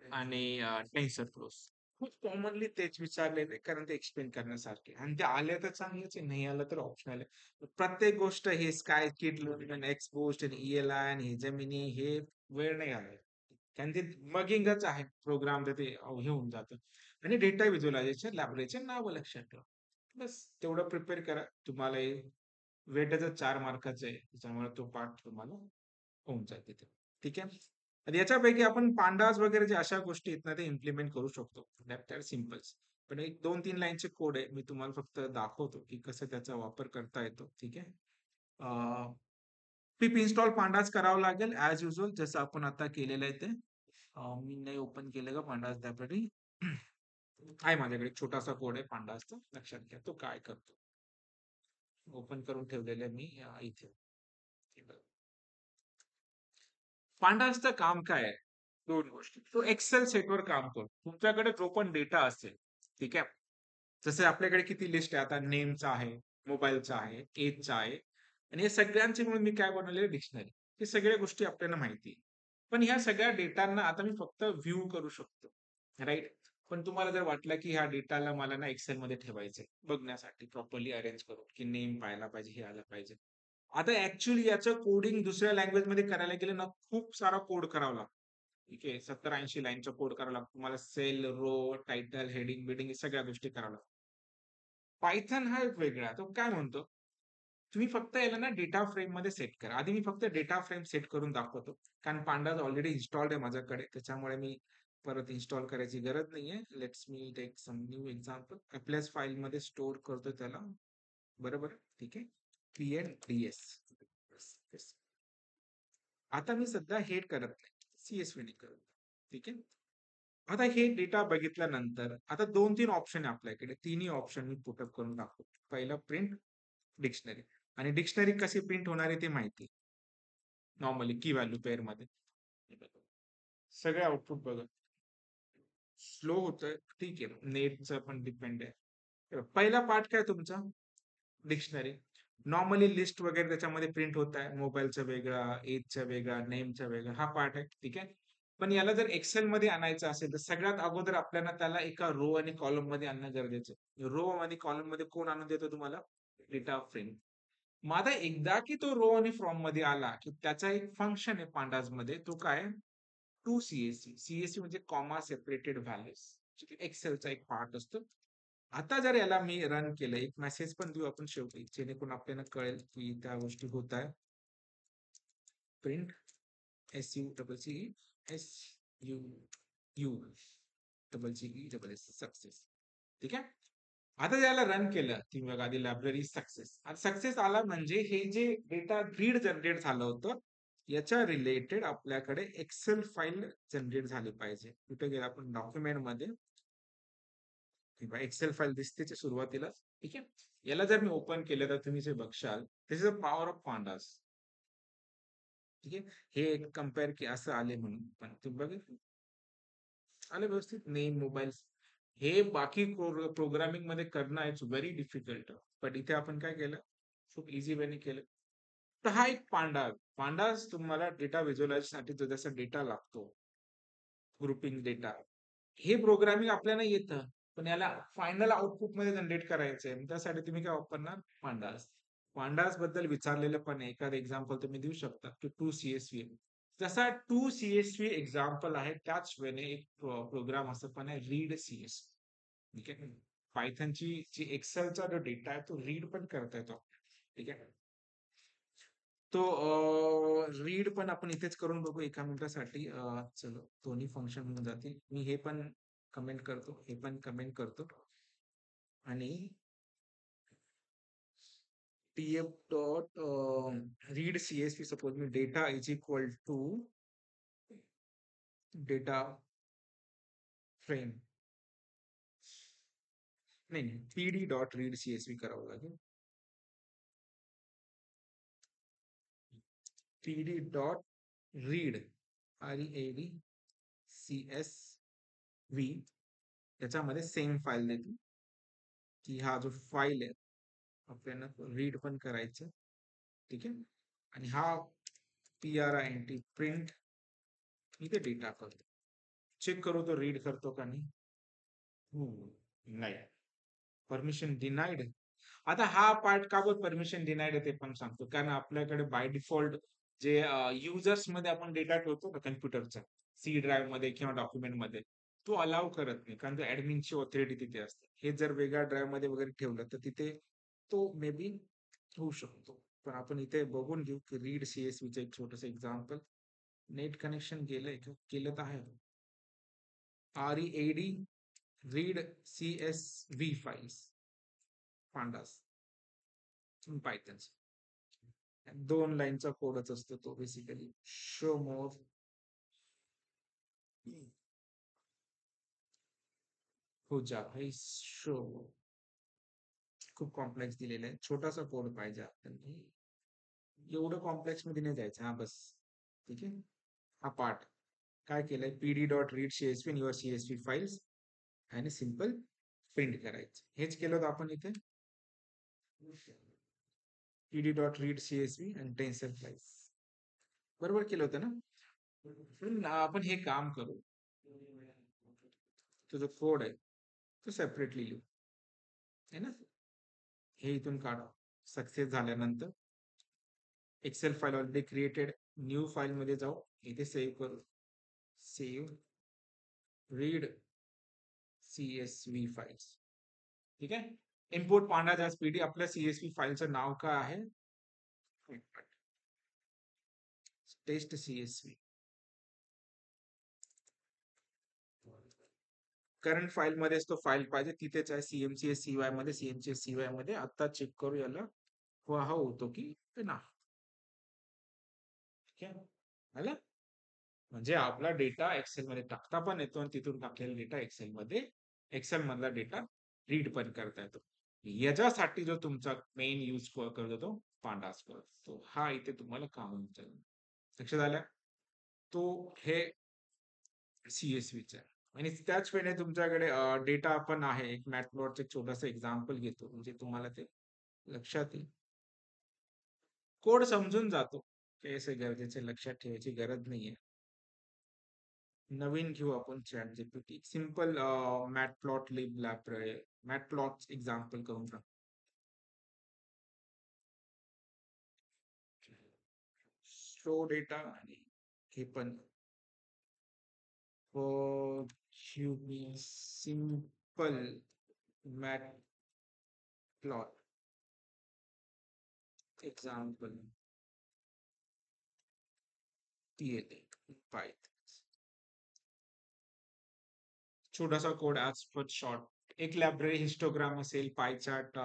आणि टेन्सर फ्लोस. खूप कॉमनली तेच विचारलेले, कारण ते एक्सप्लेन करण्यासारखे, आणि ते आले तर चांगलेच आहे, नाही आलं तर ऑप्शनल आहे. प्रत्येक गोष्ट हे स्काय किट, एक्स गोस्ट आणि ELI आणि जेमिनी हे वेळ नाही घालवायचा. कारण ते मगिंगच आहे प्रोग्राम, तर ते हे होऊन जातं. आणि डेटा व्हिज्युअलायझेशन लायब्ररीचे नाव लक्षात ठेवा. बस तेवढं प्रिपेअर करा. तुम्हाला वेटेजच 4 मार्काचं आहे. त्याच्यामुळे तो पाठ तुम्हाला होऊन जाईल तिथे. ठीक आहे. आणि याच्यापैकी आपण पांडाज वगैरे जे अशा गोष्टी आहेत ना, ते इम्प्लिमेंट करू शकतो. That are simples. पण एक 2-3 लाईनचे कोड आहे. मी तुम्हाला फक्त दाखवतो, की कसं त्याचा वापर करता येतो. ठीक आहे. पिप इन्स्टॉल पांडाज करावं लागेल ॲज युजुअल, जसं आपण आता केलेलं आहे ते. मी नाही ओपन केलं का पांडाज लायब्ररी. आहे माझ्याकडे एक छोटासा कोड आहे पांडाजचा. लक्षात घ्या तो काय करतो. ओपन करून ठेवलेलं आहे मी इथे. पांडाजचं काम काय आहे? 2 गोष्टी. तो एक्सेल सेटवर काम करतो. तुमच्याकडे जो पण डेटा असेल, ठीक आहे. जसे आपल्याकडे किती लिस्ट आहे आता, नेमचा आहे, मोबाईलचा आहे, एजचा आहे आणि या सगळ्यांची म्हणून मी काय बनवलेली डिक्शनरी. हे सगळ्या गोष्टी आपल्याला माहिती आहे. पण ह्या सगळ्या डेटांना आता मी फक्त व्ह्यू करू शकतो. राइट? पण तुम्हाला जर वाटलं की ह्या डेटाला मला ना एक्सेलमध्ये ठेवायचंय बघण्यासाठी प्रॉपरली अरेंज करून, की नेम पाहायला पाहिजे, हे आलं पाहिजे. आता ऍक्च्युअली याचं कोडिंग दुसऱ्या लँग्वेज मध्ये करायला गेलं ना, खूप सारा कोड करावा लागतो. ठीक आहे. 70-80 लाईनचा कोड करावा लागतो. तुम्हाला cell, row, title, heading, bidding हे सगळ्या गोष्टी कराव्या लागतात. पायथन हा एक वेगळा. तो काय म्हणतो, तुम्ही फक्त याला ना डेटा फ्रेममध्ये सेट करा. आधी मी फक्त डेटा फ्रेम सेट करून दाखवतो. कारण पांडाज ऑलरेडी इन्स्टॉल्ड आहे माझ्याकडे. त्याच्यामुळे मी परत इन्स्टॉल करायची गरज नाहीये. Let's me take some new example. आपल्याच फाईलमध्ये स्टोअर करतो त्याला. बरोबर. ठीक आहे. pnds. आता मी सध्या हेड करत नाही. CSV ने करत. ठीक आहे. आता हे डेटा बघितल्यानंतर आता 2-3 ऑप्शन आहे आपल्याकडे. तिन्ही ऑप्शन मी पुटअप करून दाखवतो. पहिलं प्रिंट डिक्शनरी. आणि डिक्शनरी कशी प्रिंट होणार आहे ते माहिती. नॉर्मली की व्हॅल्यू पेअर मध्ये. सगळे आउटपुट बघा. स्लो होतंय. ठीक आहे. नेटचं पण डिपेंड आहे. पहिला पार्ट काय तुमचा? डिक्शनरी. नॉर्मली लिस्ट वगैरे त्याच्यामध्ये प्रिंट होत आहे. मोबाईलचा वेगळा, एजचा वेगळा, नेमचा वेगळा हा पार्ट आहे. ठीक आहे. पण याला जर एक्सेल मध्ये आणायचं असेल तर सगळ्यात अगोदर आपल्याला त्याला एका रो आणि कॉलम मध्ये आणणं गरजेचं आहे. रो आणि कॉलम मध्ये कोण आणून देतो तुम्हाला? Data frame. मग आता एकदा की तो रो आणि फ्रॉम मध्ये आला की त्याचा एक फंक्शन आहे पांडाज मध्ये, तो काय? To CSC. सीएससी म्हणजे कॉमा सेपरेटेड व्हॅल्यूज. एक्सेलचा एक पार्ट असतो. आता जर याला मी रन केलं, एक मेसेज पण देऊ आपण शेवटी, जेणेकरून आपल्याला कळेल की त्या गोष्टी होत आहे. Print SUCCESS success. ठीक आहे. आता याला रन केलं की बघा आधी लायब्ररी सक्सेस. आता सक्सेस आला म्हणजे हे जे डेटा रीड जनरेट झालं होतं याच्या रिलेटेड आपल्याकडे एक्सेल फाईल जनरेट झाली पाहिजे. कुठे गेला आपण? डॉक्युमेंट मध्ये. एक्सेल फाईल दिसते सुरुवातीला. ठीक आहे. याला जर मी ओपन केलं तर तुम्ही जे बघशाल, this is a power of Pandas. ठीक आहे. हे एक कम्पेअर की असं आले म्हणून, पण तुम्ही बघितलं आले व्यवस्थित. नेम, मोबाईल, हे बाकी प्रोग्रामिंग मध्ये करणं इट्स व्हेरी डिफिकल्ट. पण इथे आपण काय केलं, खूप इझी वेने केलं. तर हा एक पांडास तुम्हाला डेटा व्हिज्युअलायझेशन साठी जो जसा डेटा लागतो, ग्रुपिंग डेटा, हे प्रोग्रामिंग आपल्याला येतं. पण याला फायनल आउटपुट मध्ये जनरेट करायचंय, त्यासाठी तुम्ही काय वापरणार? पांडास. पांडास बद्दल विचारलेलं पण एखादं एक्झाम्पल तुम्ही देऊ शकता की टू सीएसव्ही. जसा टू सीएसव्ही एक्झाम्पल आहे त्याच वेळेने एक प्रोग्राम असं पण आहे रीड सीएस. ठीक आहे. पायथनची जी एक्सेलचा जो डेटा आहे तो रीड पण करता येतो. ठीक आहे. तो रीड पण आपण इथेच करून बघू एका मिनिटासाठी. चलो दोन्ही फंक्शन होऊन जातील. मी हे पण कमेंट करतो, हे पण कमेंट करतो. आणि tf dot read CSV, suppose मी data is equal to data frame, नाही pd डॉट रीड CSV करावं लागेल. pd dot read READ CSV. त्याच्यामध्ये सेम फाईल देतो की हा जो फाईल आहे आपल्याला रीड पण करायचं. ठीक आहे. आणि हा PRINT प्रिंट इथे डेटा करतो. चेक करू तो रीड करतो का नाही. नाही. Permission denied. आता हा पार्ट का बरं परमिशन डिनाइड आहे ते पण सांगतो. कारण आपल्याकडे बाय डिफॉल्ट जे युजर्स मध्ये आपण डेटा ठेवतो ना कम्प्युटरचा, सी ड्राईव्ह मध्ये किंवा डॉक्युमेंट मध्ये, तो अलाव करत नाही, कारण तो ऍडमिनची ऑथॉरिटी तिथे असते. हे जर वेगळ्या ड्राईव्ह मध्ये वगैरे ठेवलं तर तिथे तो मे बी होऊ शकतो. पण आपण इथे बघून घेऊ की रीड सीएसव्हीचं एक छोटस एक्झाम्पल. नेट कनेक्शन गेलंय का? केलं तर आहे. READ read CSV files pandas Python. 2 लाईनचा कोडच असतो तो बेसिकली. शो मोर हो जा भाई शो. खूप कॉम्प्लेक्स दिलेलं आहे, छोटासा कोड पाहिजे आपल्याला. एवढं कॉम्प्लेक्स मध्ये नाही जायचं. हा बस ठीक आहे. हा पार्ट काय केलंय, pd.read csv your CSV files आणि सिंपल प्रिंट करायचं. हेच केलं होतं आपण इथे. pd.read csv आणि टेन्सर फाइल्स बरोबर केलं होतं ना. पण आपण हे काम करू, तो जो कोड आहे तो सेपरेटली लिहू, है ना. हे इथून काढू. सक्सेस झाल्यानंतर Excel file already created, new file मध्ये जाऊ, इथे सेव्ह करू. Save read CSV files. ठीक आहे. Import panda PD. आपल्या CSV फाईलचं नाव काय आहे? Taste CSV. करंट फाईल मध्येच तो फाईल पाहिजे, तिथेच आहे CMCS CY मध्ये. CMCS CY मध्ये आता चेक करू याला हा होतो की नाही. ठीक आहे. आला म्हणजे आपला डेटा एक्सेल मध्ये टाकता पण येतो आणि तिथून टाकलेला डेटा एक्सेल मध्ये, एक्सेल मधला डेटा रीड पण करता येतो. याच्यासाठी जो तुमचा मेन यूज करतो तो पांडास करतो. हा इथे तुम्हाला काम लक्षात आलं. तो हे CSVचा आहे. आणि त्याच वेळेने तुमच्याकडे डेटा पण आहे. एक मॅटप्लॉटचं एक छोटंसं एक्झाम्पल घेतो म्हणजे तुम्हाला ते लक्षात येईल. कोड समजून जातो, काही असे गरजेचे लक्षात ठेवायची गरज नाहीये. नवीन घेऊ आपण ChatGPT. Simple Matplotlib library, matplot example करून टाक. शो डेटा आणि हे पण सिंपल मॅटप्लॉट एक्झाम्पल पायथन. छोटासा कोड ऍज पर शॉर्ट. एक लायब्ररी हिस्टोग्राम असेल, पायचार्ट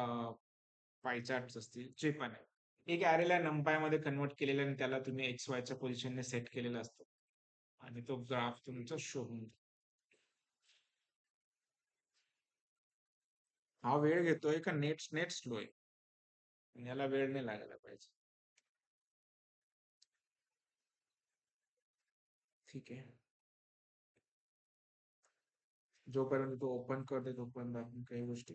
असतील, जे पण आहे. एक ऍरेला नंपाय मध्ये कन्वर्ट केलेलं आणि त्याला तुम्ही XY च्या पोझिशनने सेट केलेलं असतं आणि तो ग्राफ तुमचा शो होऊन. हा वेळ घेतोय का नेट नेट स्लो आहे? याला वेळ नाही लागायला पाहिजे. ठीक आहे. जोपर्यंत तो ओपन करते तोपर्यंत आपण काही गोष्टी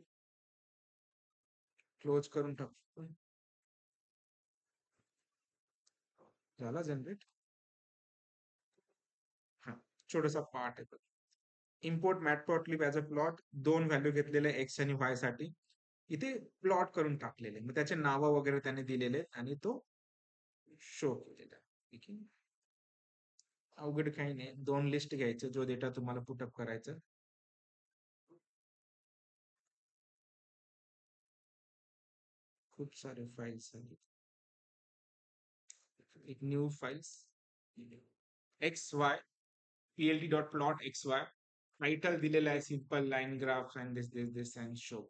क्लोज करून टाकू. झाला जनरेट. हा छोटासा पार्ट आहे. Import matplotlib as a plot. 2 value घेतलेले एक्स आणि वाय साठी, इथे प्लॉट करून टाकलेले, मग त्याचे नाव वगैरे त्याने दिलेले आणि तो शो केलेला. ठीक आहे. अवघड काही नाही. 2 लिस्ट घ्यायचे, जो डेटा तुम्हाला पुटअप करायचं. खूप सारे फाईल्स आहेत. एक new files XY plt.plot.xy. Title दिलेला आहे simple line graph and this and show.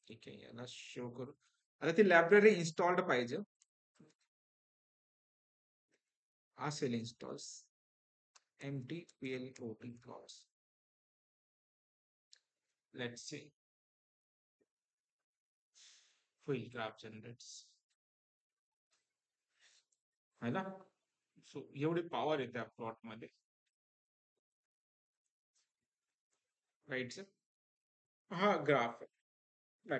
ठीक आहे, याला शो करू. आता ती लायब्ररी इन्स्टॉल्ड पाहिजे असेल. Installs empty plot plots. Let's see. होईल ग्राफ जनरेट्स है ना. सो एवढी पॉवर येते त्या प्लॉट मध्ये. Right sir. हा graph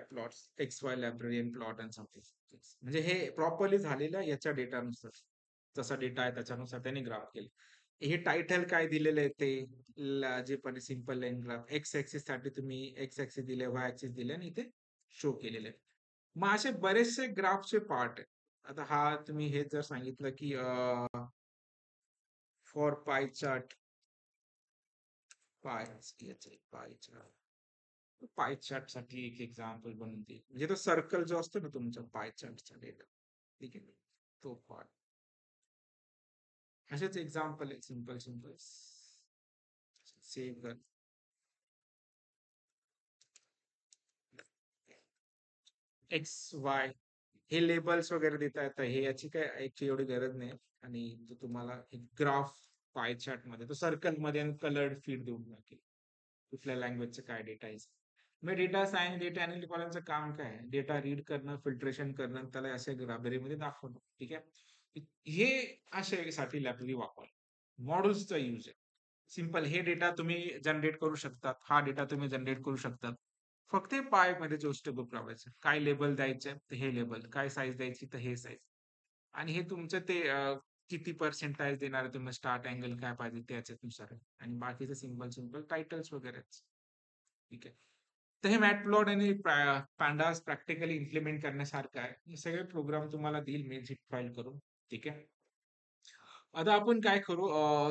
plots XY library and plot and something. म्हणजे हे प्रॉपरली झालेलं याच्या डेटानुसार, जसा डेटा आहे त्याच्यानुसार त्यांनी ग्राफ केले. हे टायटल काय दिलेलं आहे ते जे पण simple line graph. X axis साठी तुम्ही एक्स ऍक्सिस दिले, वाय ऍक्सिस दिले आणि इथे शो केलेले आहे. मग असे बरेचसे ग्राफचे पार्ट आहेत. आता हा तुम्ही हे जर सांगितलं की for pie chart pie chart साठी एक एक्झाम्पल बनवून देईल म्हणजे तो सर्कल जो असतो ना तुमचा पाय चार्टचा डेटा, ठीक आहे, तो पार्ट. असेच एक्झाम्पल आहे सिंपल सिंपल. सेव्ह कर. एक्स वाय हे लेबल्स वगैरे देता येतं, हे याची काय याची एवढी गरज नाही. आणि तो तुम्हाला एक ग्राफ पाय चार्ट मध्ये तो सर्कल मध्ये कलर्ड फीड देऊन टाकेल कुठल्या लँग्वेजचं काय डेटा आहे. मग डेटा सायन्स डेटा अनालिटिकॉलचं काम काय आहे, डेटा रीड करणं, फिल्ट्रेशन करणं, त्याला अशा लायब्ररीमध्ये दाखवणं, ठीक आहे. हे अशासाठी लायब्ररी वापर मॉडेल्सचा यूज आहे. सिंपल हे डेटा तुम्ही जनरेट करू शकतात, हा डेटा तुम्ही जनरेट करू शकतात. फक्त हे पाय मध्ये गोष्ट बुक लावायचं, काय लेबल द्यायचं तर हे लेबल, काय साईज द्यायची तर हे साईज. आणि हे तुमचं ते किती पर्सेंटाइज देणार आहे तुम्ही, स्टार्ट अँगल काय पाहिजे त्याच्यानुसार आहे. आणि बाकीचं सिंपल सिंपल टायटल्स वगैरे, ठीक आहे. तर हे मॅटप्लॉट आणि पांडास प्रॅक्टिकली इम्प्लिमेंट करण्यासारखं आहे. हे सगळे प्रोग्राम तुम्हाला देईल मी झिप फाईल करून, ठीक आहे. आता आपण काय करू,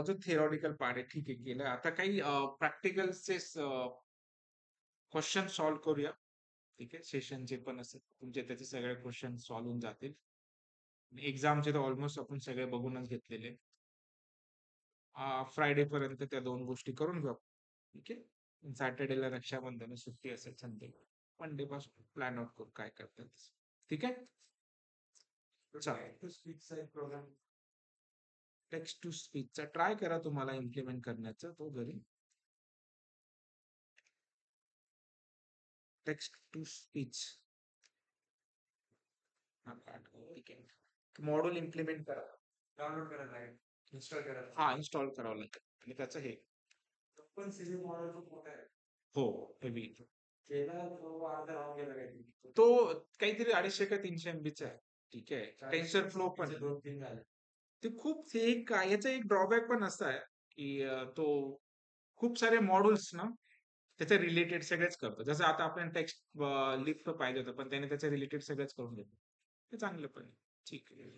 जो थिअरॉटिकल पार्ट आहे ठीक आहे केलं, आता काही प्रॅक्टिकलचे क्वेश्चन सॉल्व्ह करूया, ठीक आहे. सेशन जे पण असेल तुमचे त्याचे सगळे क्वेश्चन सॉल्व्ह होऊन जातील. एक्झामचे तर ऑलमोस्ट आपण सगळे बघूनच घेतलेले. फ्रायडे पर्यंत त्या दोन गोष्टी करून घेऊ, ठीक आहे. सॅटर्डेला रक्षाबंधन सुट्टी असेल संडे, मंडे पासून प्लॅन आउट करू काय करतात, ठीक आहे. चालेल. प्रोग्राम टेक्स्ट टू स्पीचचा ट्राय करा तुम्हाला इम्प्लिमेंट करण्याचा तो घरी. टेक्स्ट टू स्पीच ठीक आहे. मॉड्यूल इम्प्लिमेंट करा, डाउनलोड करायला लागेल, इन्स्टॉल करायला, हा इन्स्टॉल करावं लागेल. आणि त्याचं हे पण सीव्ही मॉडेल खूप मोठा आहे. हो हेवी. केला तो अर्धा राहून गेला काहीतरी, तो काहीतरी 250 का 300 MB आहे, ठीक आहे. टेन्सर फ्लो पण 2-3 झाले. ते खूप ते एक याचा एक ड्रॉबॅक पण असा आहे की तो खूप सारे मॉड्यूल्स ना त्याच्या रिलेटेड सगळेच करतो. जसं आता आपण टेक्स्ट लिफ्ट पाहिजे होतं पण त्याने त्याच्या रिलेटेड सगळेच करून घेतलं. ते चांगलं पण आहे. ठीक आहे.